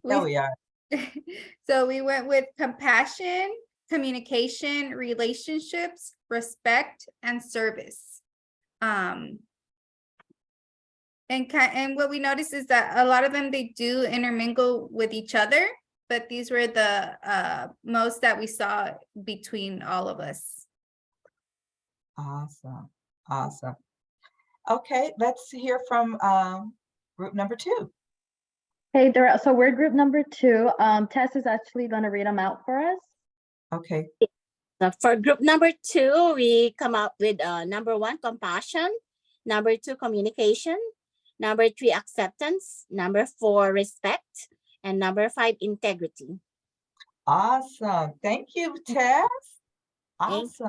Speaker 2: we are.
Speaker 14: So we went with compassion, communication, relationships, respect, and service. And what we noticed is that a lot of them, they do intermingle with each other, but these were the most that we saw between all of us.
Speaker 2: Awesome. Awesome. Okay, let's hear from group number 2.
Speaker 12: Hey, Darrell. So we're group number 2. Tess is actually going to read them out for us.
Speaker 2: Okay.
Speaker 9: So for group number 2, we come up with number 1, compassion. Number 2, communication. Number 3, acceptance. Number 4, respect. And number 5, integrity.
Speaker 2: Awesome. Thank you, Tess. Awesome.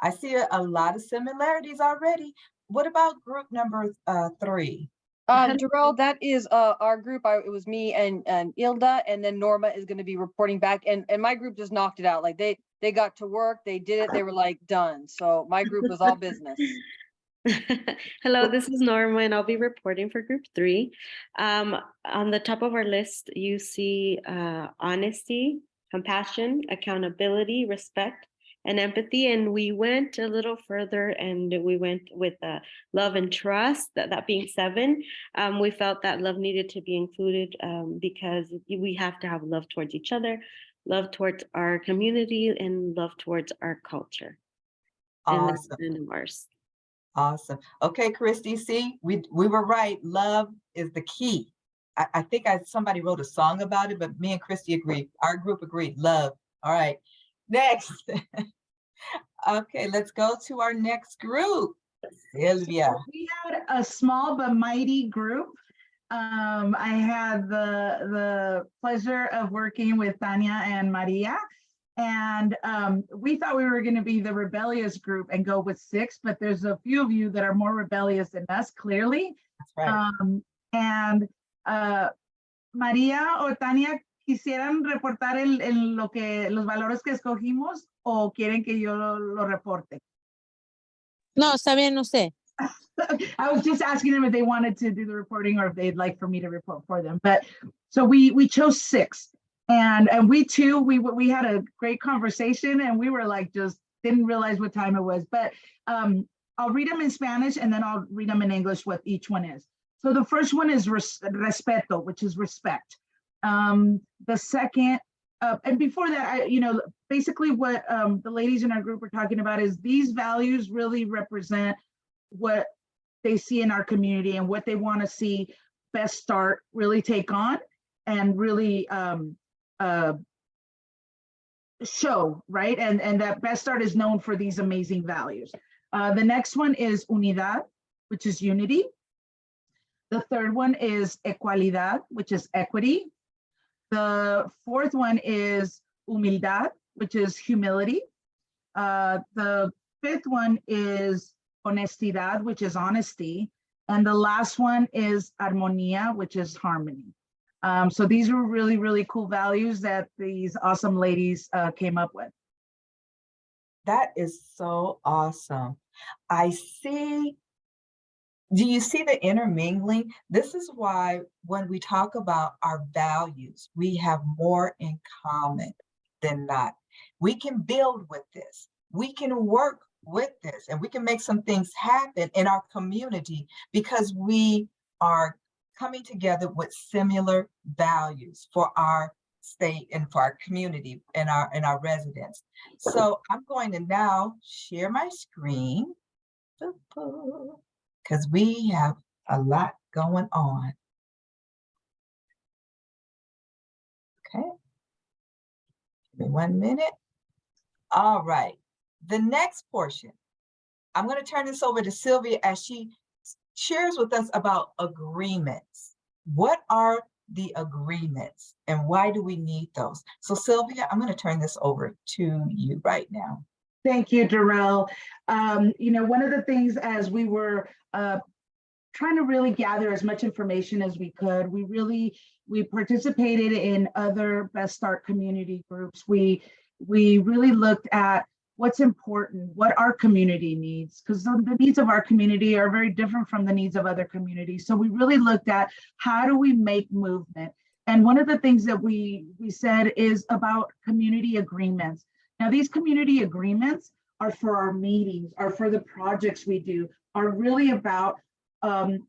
Speaker 2: I see a lot of similarities already. What about group number 3?
Speaker 1: Darrell, that is our group. It was me and Ilda, and then Norma is going to be reporting back. And my group just knocked it out. Like they got to work, they did it, they were like done. So my group was all business.
Speaker 17: Hello, this is Norma, and I'll be reporting for group 3. On the top of our list, you see honesty, compassion, accountability, respect, and empathy. And we went a little further, and we went with love and trust. That being 7, we felt that love needed to be included because we have to have love towards each other, love towards our community, and love towards our culture.
Speaker 2: Awesome.
Speaker 17: And ours.
Speaker 2: Awesome. Okay, Christy, see, we were right. Love is the key. I think somebody wrote a song about it, but me and Christy agreed. Our group agreed. Love. All right. Next. Okay, let's go to our next group. Sylvia.
Speaker 7: We had a small but mighty group. I had the pleasure of working with Tanya and Maria. And we thought we were going to be the rebellious group and go with 6, but there's a few of you that are more rebellious than us, clearly.
Speaker 2: That's right.
Speaker 7: And Maria o Tania, ¿quisieran reportar los valores que escogimos o quieren que yo lo reporte?
Speaker 9: No, está bien usted.
Speaker 7: I was just asking them if they wanted to do the reporting or if they'd like for me to report for them. But so we chose 6. And we too, we had a great conversation, and we were like, just didn't realize what time it was. But I'll read them in Spanish, and then I'll read them in English, what each one is. So the first one is respeto, which is respect. The second, and before that, basically what the ladies in our group are talking about is these values really represent what they see in our community and what they want to see Best Start really take on and really show, right? And that Best Start is known for these amazing values. The next one is unidad, which is unity. The third one is equalidad, which is equity. The fourth one is humildad, which is humility. The fifth one is honestidad, which is honesty. And the last one is armonía, which is harmony. So these are really, really cool values that these awesome ladies came up with.
Speaker 2: That is so awesome. I see Do you see the intermingling? This is why when we talk about our values, we have more in common than not. We can build with this. We can work with this, and we can make some things happen in our community because we are coming together with similar values for our state and for our community and our residents. So I'm going to now share my screen because we have a lot going on. Okay. Give me 1 minute. All right. The next portion, I'm going to turn this over to Sylvia as she shares with us about agreements. What are the agreements and why do we need those? So Sylvia, I'm going to turn this over to you right now.
Speaker 7: Thank you, Darrell. One of the things as we were trying to really gather as much information as we could, we participated in other Best Start community groups. We really looked at what's important, what our community needs, because the needs of our community are very different from the needs of other communities. So we really looked at how do we make movement. And one of the things that we said is about community agreements. Now, these community agreements are for our meetings, are for the projects we do, are really about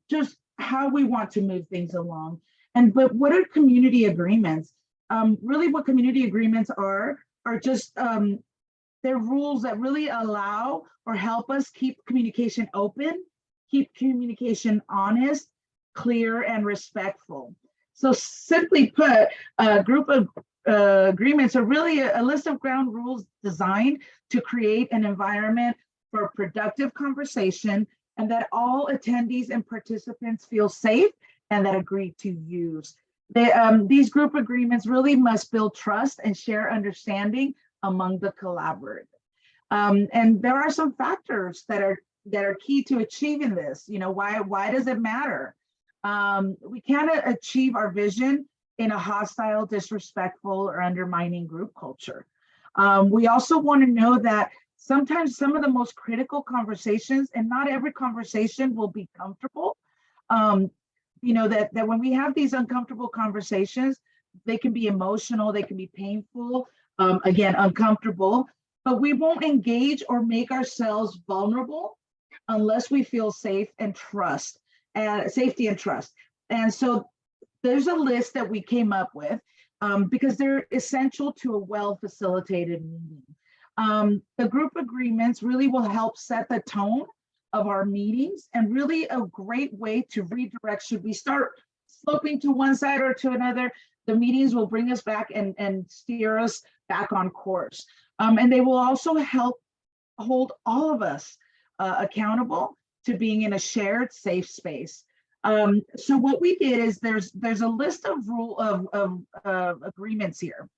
Speaker 7: just how we want to move things along. But what are community agreements? Really what community agreements are just they're rules that really allow or help us keep communication open, keep communication honest, clear, and respectful. So simply put, a group of agreements are really a list of ground rules designed to create an environment for productive conversation and that all attendees and participants feel safe and that agree to use. These group agreements really must build trust and share understanding among the collaborators. And there are some factors that are key to achieving this. Why does it matter? We can't achieve our vision in a hostile, disrespectful, or undermining group culture. We also want to know that sometimes some of the most critical conversations, and not every conversation will be comfortable. That when we have these uncomfortable conversations, they can be emotional, they can be painful, again, uncomfortable, but we won't engage or make ourselves vulnerable unless we feel safe and trust, safety and trust. And so there's a list that we came up with because they're essential to a well-facilitated meeting. The group agreements really will help set the tone of our meetings and really a great way to redirect. Should we start sloping to one side or to another, the meetings will bring us back and steer us back on course. And they will also help hold all of us accountable to being in a shared safe space. So what we did is there's a list of agreements here.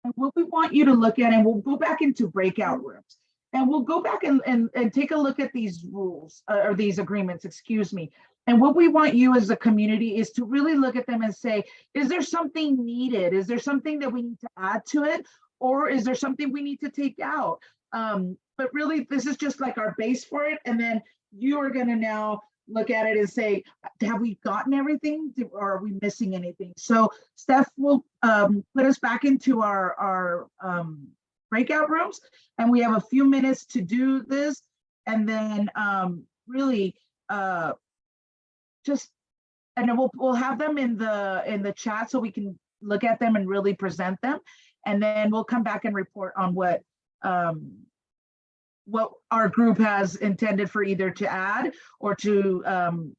Speaker 7: And what we want you to look at, and we'll go back into breakout rooms, and we'll go back and take a look at these rules or these agreements, excuse me. And what we want you as a community is to really look at them and say, is there something needed? Is there something that we need to add to it? Or is there something we need to take out? But really, this is just like our base for it. And then you are going to now look at it and say, have we gotten everything or are we missing anything? So Steph will put us back into our breakout rooms, and we have a few minutes to do this. And then really and then we'll have them in the chat so we can look at them and really present them. And then we'll come back and report on what our group has intended for either to add or to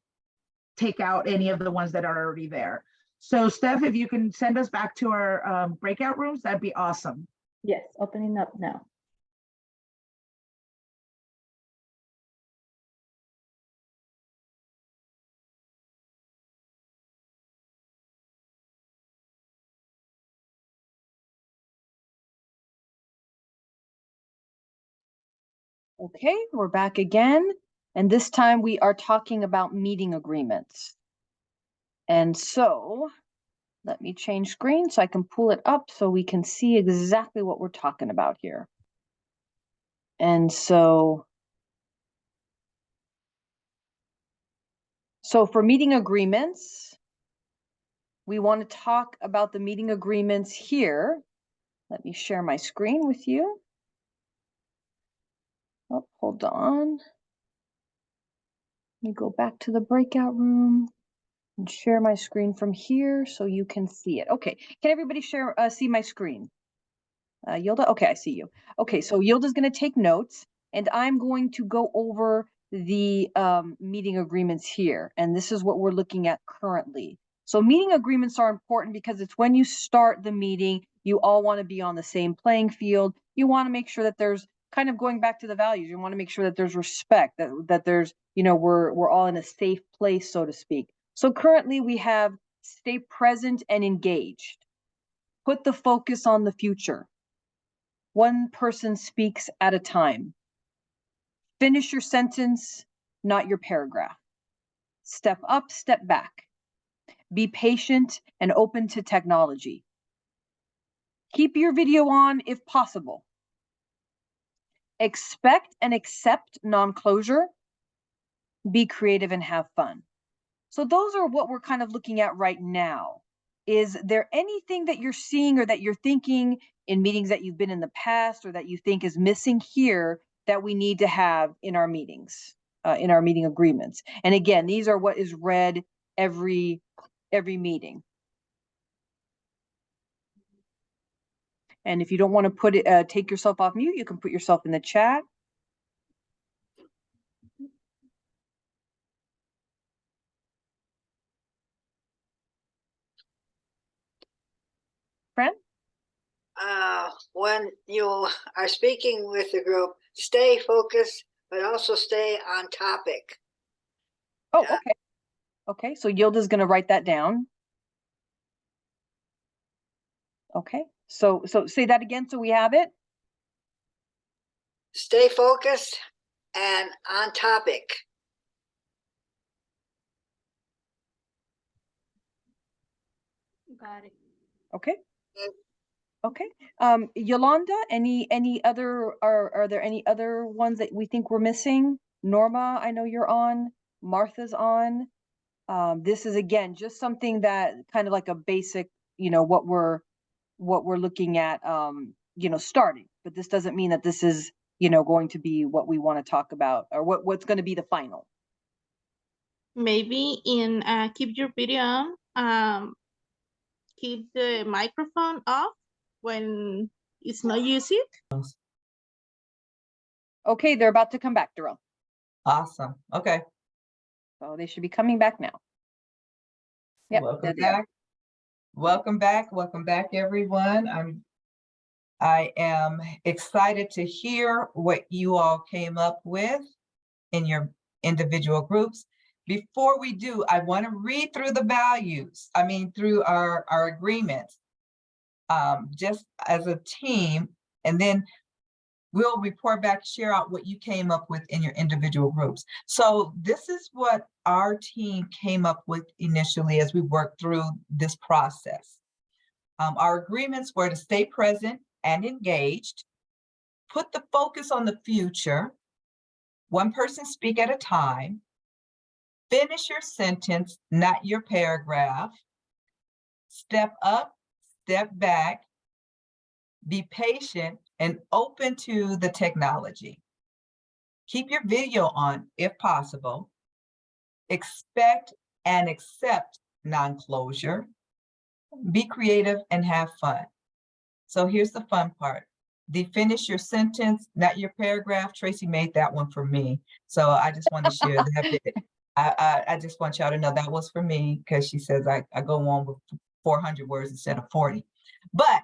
Speaker 7: take out any of the ones that are already there. So Steph, if you can send us back to our breakout rooms, that'd be awesome.
Speaker 12: Yes, opening up now.
Speaker 1: Okay, we're back again. And this time we are talking about meeting agreements. And so let me change screen so I can pull it up so we can see exactly what we're talking about here. And so So for meeting agreements, we want to talk about the meeting agreements here. Let me share my screen with you. Oh, hold on. Let me go back to the breakout room and share my screen from here so you can see it. Okay, can everybody see my screen? Yilda, okay, I see you. Okay, so Yilda's going to take notes, and I'm going to go over the meeting agreements here, and this is what we're looking at currently. So meeting agreements are important because it's when you start the meeting, you all want to be on the same playing field. You want to make sure that there's kind of going back to the values. You want to make sure that there's respect, that there's, you know, we're all in a safe place, so to speak. So currently we have stay present and engaged. Put the focus on the future. One person speaks at a time. Finish your sentence, not your paragraph. Step up, step back. Be patient and open to technology. Keep your video on if possible. Expect and accept non-closure. Be creative and have fun. So those are what we're kind of looking at right now. Is there anything that you're seeing or that you're thinking in meetings that you've been in the past or that you think is missing here that we need to have in our meetings, in our meeting agreements? And again, these are what is read every meeting. And if you don't want to put it, take yourself off mute, you can put yourself in the chat. Fran?
Speaker 10: When you are speaking with the group, stay focused, but also stay on topic.
Speaker 1: Oh, okay. Okay, so Yilda's going to write that down. Okay, so say that again so we have it.
Speaker 10: Stay focused and on topic.
Speaker 14: Got it.
Speaker 1: Okay. Okay. Yolanda, any other, are there any other ones that we think we're missing? Norma, I know you're on. Martha's on. This is again just something that kind of like a basic, you know, what we're looking at, you know, starting. But this doesn't mean that this is, you know, going to be what we want to talk about or what's going to be the final.
Speaker 7: Maybe in keep your video on, keep the microphone off when it's not used.
Speaker 1: Okay, they're about to come back, Darrell.
Speaker 2: Awesome. Okay.
Speaker 1: So they should be coming back now. Yep,
Speaker 2: Welcome back. Welcome back. Welcome back, everyone. I am excited to hear what you all came up with in your individual groups. Before we do, I want to read through the values. I mean, through our agreements, just as a team, and then we'll report back, share out what you came up with in your individual groups. So this is what our team came up with initially as we worked through this process. Our agreements were to stay present and engaged, put the focus on the future, one person speak at a time, finish your sentence, not your paragraph, step up, step back, be patient and open to the technology. Keep your video on if possible. Expect and accept non-closure. Be creative and have fun. So here's the fun part. The finish your sentence, not your paragraph. Tracy made that one for me. So I just want to share that bit. I just want y'all to know that was for me because she says I go on with 400 words instead of 40. But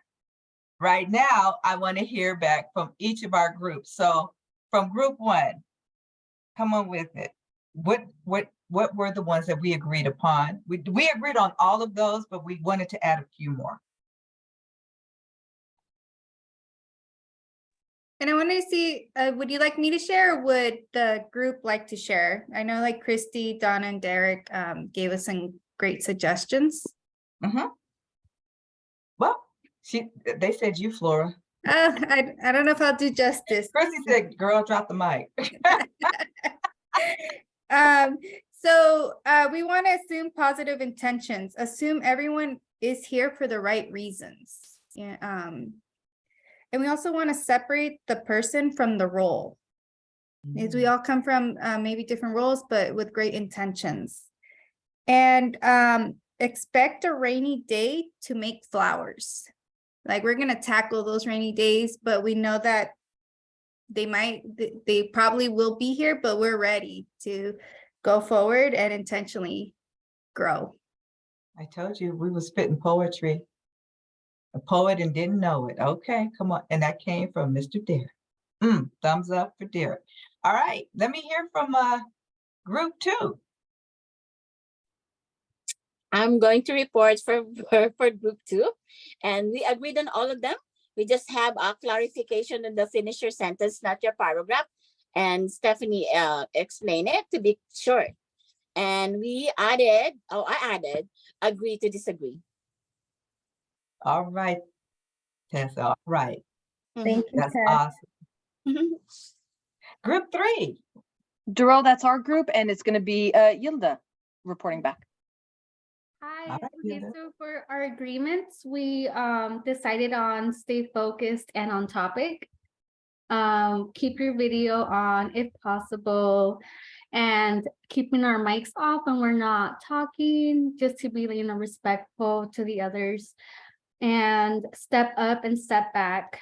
Speaker 2: right now, I want to hear back from each of our groups. So from group one, come on with it. What were the ones that we agreed upon? We agreed on all of those, but we wanted to add a few more.
Speaker 14: And I want to see, would you like me to share or would the group like to share? I know like Christy, Donna, and Derek gave us some great suggestions.
Speaker 2: Mm-hmm. Well, they said you, Flora.
Speaker 14: I don't know if I'll do justice.
Speaker 2: Christy said, girl, drop the mic.
Speaker 14: So we want to assume positive intentions, assume everyone is here for the right reasons. Yeah, and we also want to separate the person from the role. Is we all come from maybe different roles, but with great intentions. And expect a rainy day to make flowers. Like we're gonna tackle those rainy days, but we know that they probably will be here, but we're ready to go forward and intentionally grow.
Speaker 2: I told you we were spitting poetry. A poet and didn't know it. Okay, come on. And that came from Mr. Derek. Thumbs up for Derek. All right, let me hear from group 2.
Speaker 9: I'm going to report for group 2, and we agreed on all of them. We just have a clarification on the finish your sentence, not your paragraph. And Stephanie explained it to be short. And I added, agree to disagree.
Speaker 2: All right, Tessa. All right.
Speaker 12: Thank you,
Speaker 2: That's
Speaker 12: Tess.
Speaker 2: awesome. Group 3.
Speaker 1: Darrell, that's our group, and it's going to be Yilda reporting back.
Speaker 14: Hi.
Speaker 2: All right,
Speaker 14: Okay,
Speaker 2: Yilda.
Speaker 14: so for our agreements, we decided on stay focused and on topic. Keep your video on if possible, and keeping our mics off when we're not talking, just to be, respectful to the others, and step up and step back.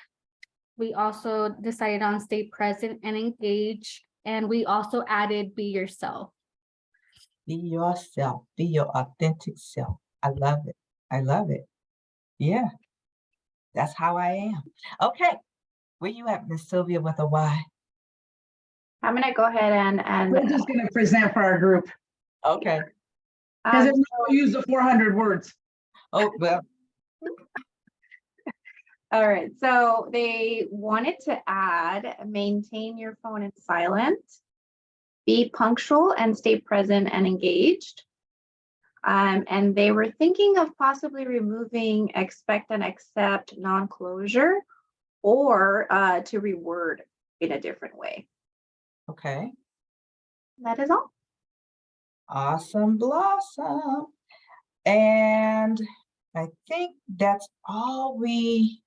Speaker 14: We also decided on stay present and engage, and we also added be yourself.
Speaker 2: Be yourself. Be your authentic self. I love it. I love it. Yeah, that's how I am. Okay, where you at, Miss Sylvia with a Y?
Speaker 11: I'm gonna go ahead and
Speaker 7: We're just gonna present for our group.
Speaker 2: Okay.
Speaker 7: Because if we use the 400 words.
Speaker 2: Oh, well.
Speaker 11: All right, so they wanted to add, maintain your phone in silent, be punctual and stay present and engaged. And they were thinking of possibly removing expect and accept non-closure, or to reword in a different way.
Speaker 2: Okay.
Speaker 11: That is all.
Speaker 2: Awesome blossom. And I think that's all we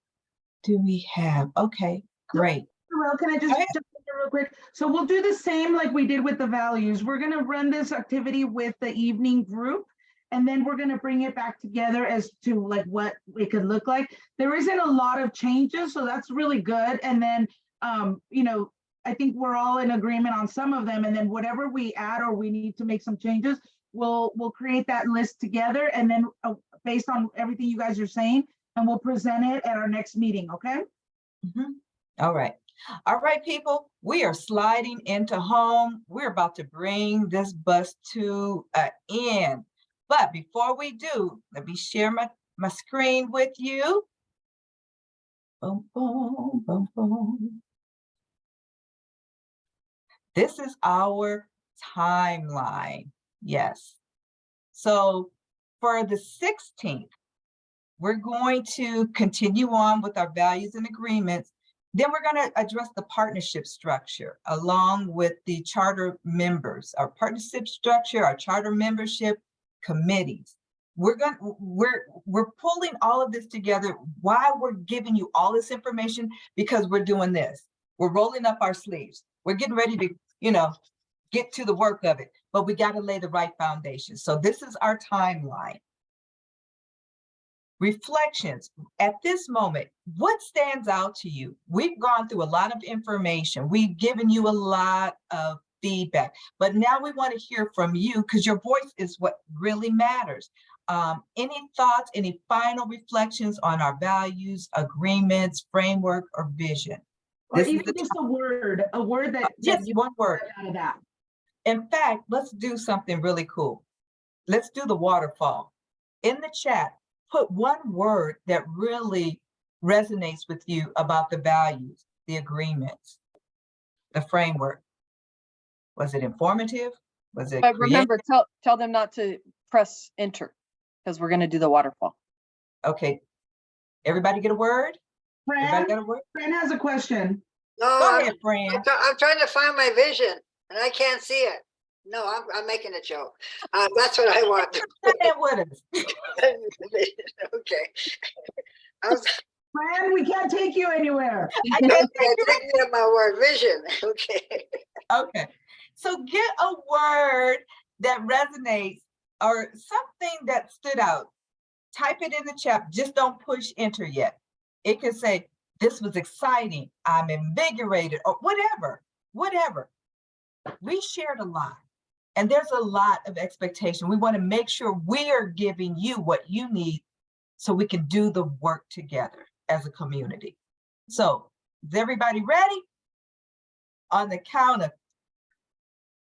Speaker 2: have. Okay, great.
Speaker 7: Well, can I just jump in real quick? So we'll do the same like we did with the values. We're gonna run this activity with the evening group, and then we're gonna bring it back together as to like what it could look like. There isn't a lot of changes, so that's really good. And then, I think we're all in agreement on some of them, and then whatever we add or we need to make some changes, we'll create that list together, and then based on everything you guys are saying, and we'll present it at our next meeting, okay?
Speaker 2: All right. All right, people, we are sliding into home. We're about to bring this bus to an end. But before we do, let me share my screen with you. Boom, boom, boom, boom. This is our timeline. Yes. So for the 16th, we're going to continue on with our values and agreements. Then we're going to address the partnership structure along with the charter members, our partnership structure, our charter membership committees. We're pulling all of this together. Why we're giving you all this information? Because we're doing this. We're rolling up our sleeves. We're getting ready to, get to the work of it, but we got to lay the right foundation. So this is our timeline. Reflections. At this moment, what stands out to you? We've gone through a lot of information. We've given you a lot of feedback, but now we want to hear from you because your voice is what really matters. Any thoughts, any final reflections on our values, agreements, framework, or vision?
Speaker 7: Or even just a word that
Speaker 2: just one word
Speaker 7: out of that.
Speaker 2: In fact, let's do something really cool. Let's do the waterfall. In the chat, put one word that really resonates with you about the values, the agreements, the framework. Was it informative? Was it creative?
Speaker 1: Remember, tell them not to press enter because we're going to do the waterfall.
Speaker 2: Okay. Everybody get a word? Everybody got a word?
Speaker 7: Fran has a question.
Speaker 10: No,
Speaker 2: Go ahead, Fran.
Speaker 10: I'm trying to find my vision and I can't see it. No, I'm making a joke. That's what I want.
Speaker 2: Stand with us.
Speaker 10: Okay. I was,
Speaker 7: Fran, we can't take you anywhere.
Speaker 2: I can't
Speaker 10: okay, take me at my word, vision. Okay.
Speaker 2: Okay. So get a word that resonates or something that stood out. Type it in the chat. Just don't push enter yet. It can say, this was exciting. I'm invigorated or whatever. We shared a lot. And there's a lot of expectation. We want to make sure we're giving you what you need so we can do the work together as a community. So is everybody ready? On the count of,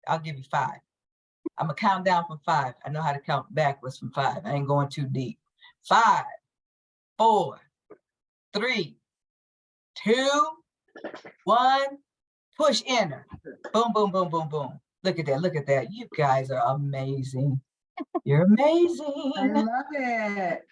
Speaker 2: I'll give you 5. I'm gonna count down from 5. I know how to count backwards from 5. I ain't going too deep. 5, 4, 3, 2, 1, push enter. Boom, boom, boom, boom, boom. Look at that, look at that. You guys are amazing. You're amazing.
Speaker 7: I love it.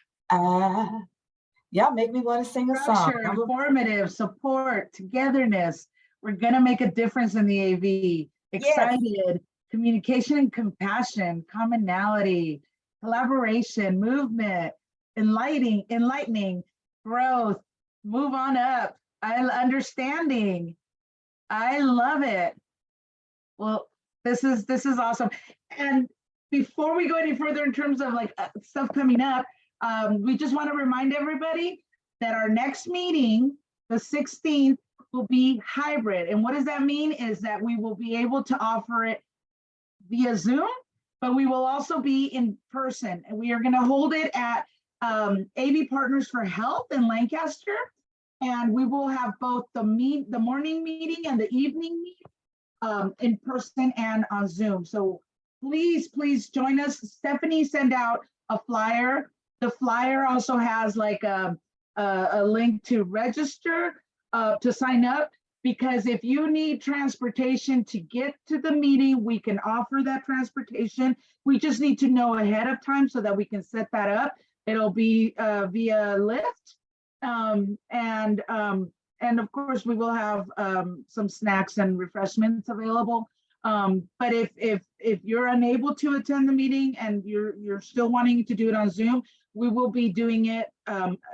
Speaker 2: Y'all make me want to sing a song.
Speaker 7: Structure, informative, support, togetherness. We're gonna make a difference in the AV. Excited, communication and compassion, commonality, collaboration, movement, enlightening, growth, move on up, understanding. I love it. Well, this is awesome. And before we go any further in terms of like stuff coming up, we just want to remind everybody that our next meeting, the 16th, will be hybrid. And what does that mean is that we will be able to offer it via Zoom, but we will also be in person. And we are going to hold it at AV Partners for Health in Lancaster. And we will have both the morning meeting and the evening meeting in person and on Zoom. So please join us. Stephanie sent out a flyer. The flyer also has like a link to register, to sign up, because if you need transportation to get to the meeting, we can offer that transportation. We just need to know ahead of time so that we can set that up. It'll be via Lyft. And of course we will have some snacks and refreshments available. But if you're unable to attend the meeting and you're still wanting to do it on Zoom, we will be doing it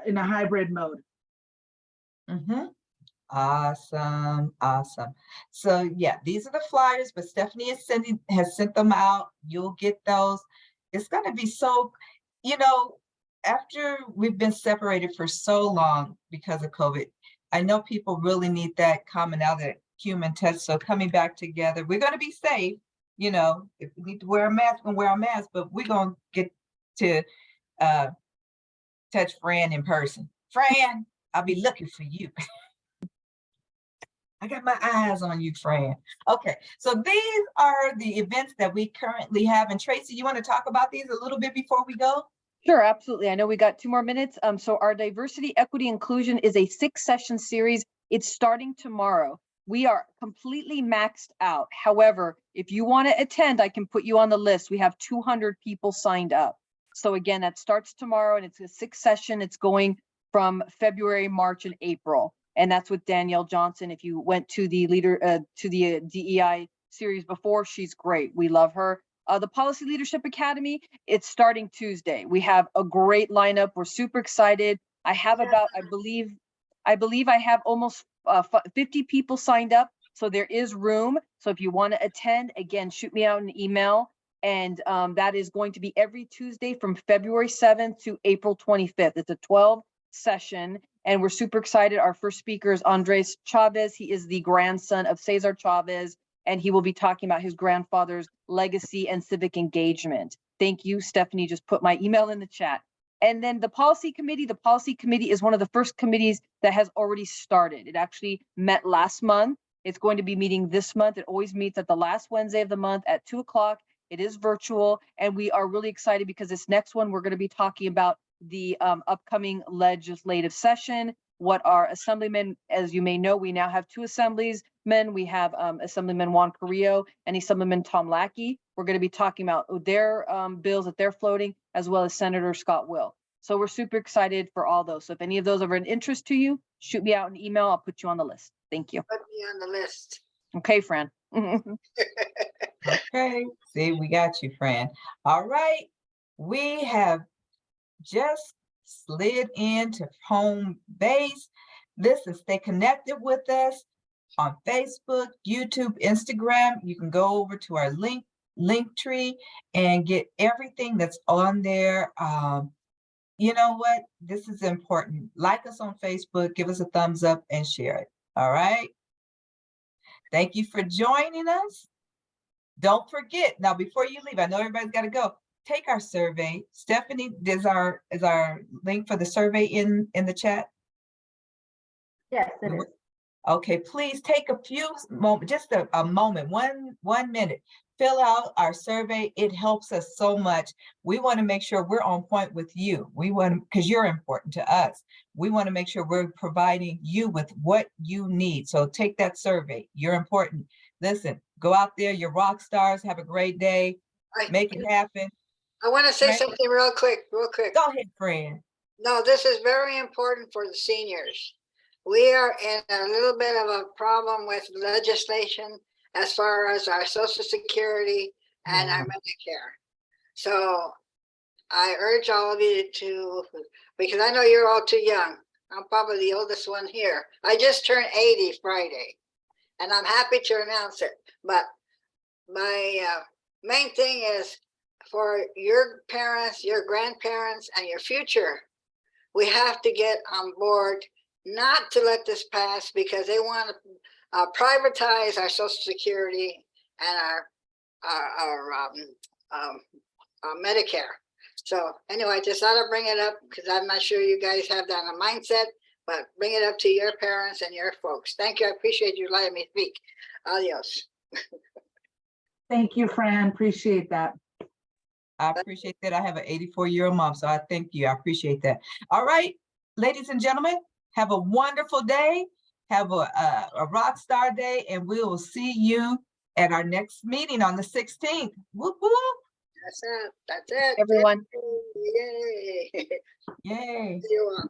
Speaker 7: in a hybrid mode.
Speaker 2: Awesome. So yeah, these are the flyers, but Stephanie has sent them out. You'll get those. It's going to be so, after we've been separated for so long because of COVID, I know people really need that commonality, that human touch. So coming back together, we're going to be safe. If we need to wear a mask, we're going to wear a mask, but we're going to get to touch Fran in person. Fran, I'll be looking for you. I got my eyes on you, Fran. Okay, so these are the events that we currently have. And Tracy, you want to talk about these a little bit before we go?
Speaker 1: Sure, absolutely. I know we got 2 more minutes. So our diversity, equity, inclusion is a 6-session series. It's starting tomorrow. We are completely maxed out. However, if you want to attend, I can put you on the list. We have 200 people signed up. So again, that starts tomorrow and it's a 6-session. It's going from February, March, and April. And that's with Danielle Johnson. If you went to the DEI series before, she's great. We love her. The Policy Leadership Academy, it's starting Tuesday. We have a great lineup. We're super excited. I have about, I believe I have almost 50 people signed up. So there is room. So if you want to attend, again, shoot me out an email. And that is going to be every Tuesday from February 7th to April 25th. It's a 12 session. And we're super excited. Our first speaker is Andres Chavez. He is the grandson of Cesar Chavez, and he will be talking about his grandfather's legacy and civic engagement. Thank you, Stephanie. Just put my email in the chat. And then the policy committee is one of the first committees that has already started. It actually met last month. It's going to be meeting this month. It always meets at the last Wednesday of the month at 2 o'clock. It is virtual, and we are really excited because this next one, we're going to be talking about the upcoming legislative session. What our assemblymen, as you may know, we now have 2 assemblymen. We have Assemblyman Juan Carrillo and Assemblyman Tom Lackey. We're going to be talking about their bills that they're floating, as well as Senator Scott Will. So we're super excited for all those. So if any of those are of an interest to you, shoot me out an email. I'll put you on the list. Thank you.
Speaker 10: Put me on the list.
Speaker 1: Okay, Fran.
Speaker 2: Okay, see, we got you, Fran. All right, we have just slid into home base. Listen, stay connected with us on Facebook, YouTube, Instagram. You can go over to our link tree and get everything that's on there. You know what? This is important. Like us on Facebook, give us a thumbs up and share it. All right. Thank you for joining us. Don't forget, now before you leave, I know everybody's got to go. Take our survey. Stephanie, is our link for the survey in the chat?
Speaker 12: Yes, it is.
Speaker 2: Okay, please take a few moments, just a moment, one minute. Fill out our survey. It helps us so much. We want to make sure we're on point with you. We want, because you're important to us. We want to make sure we're providing you with what you need. So take that survey. You're important. Listen, go out there. You're rock stars. Have a great day. Make it happen.
Speaker 10: I want to say
Speaker 2: Right.
Speaker 10: something real quick.
Speaker 2: Go ahead, Fran.
Speaker 10: No, this is very important for the seniors. We are in a little bit of a problem with legislation as far as our Social Security and our Medicare. So I urge all of you to, because I know you're all too young. I'm probably the oldest one here. I just turned 80 Friday, and I'm happy to announce it. But my main thing is for your parents, your grandparents, and your future, we have to get on board not to let this pass because they want to privatize our Social Security and our Medicare. So anyway, just thought I'd bring it up because I'm not sure you guys have that in a mindset, but bring it up to your parents and your folks. Thank you. I appreciate you letting me speak. Adios.
Speaker 7: Thank you, Fran. Appreciate that.
Speaker 2: I appreciate that. I have an 84-year-old mom, so I thank you. I appreciate that. All right, ladies and gentlemen, have a wonderful day. Have a rock star day, and we will see you at our next meeting on the 16th. Whoop, whoop.
Speaker 10: That's it. That's it.
Speaker 1: Everyone.
Speaker 10: Yay.
Speaker 2: Yay.
Speaker 10: See you all.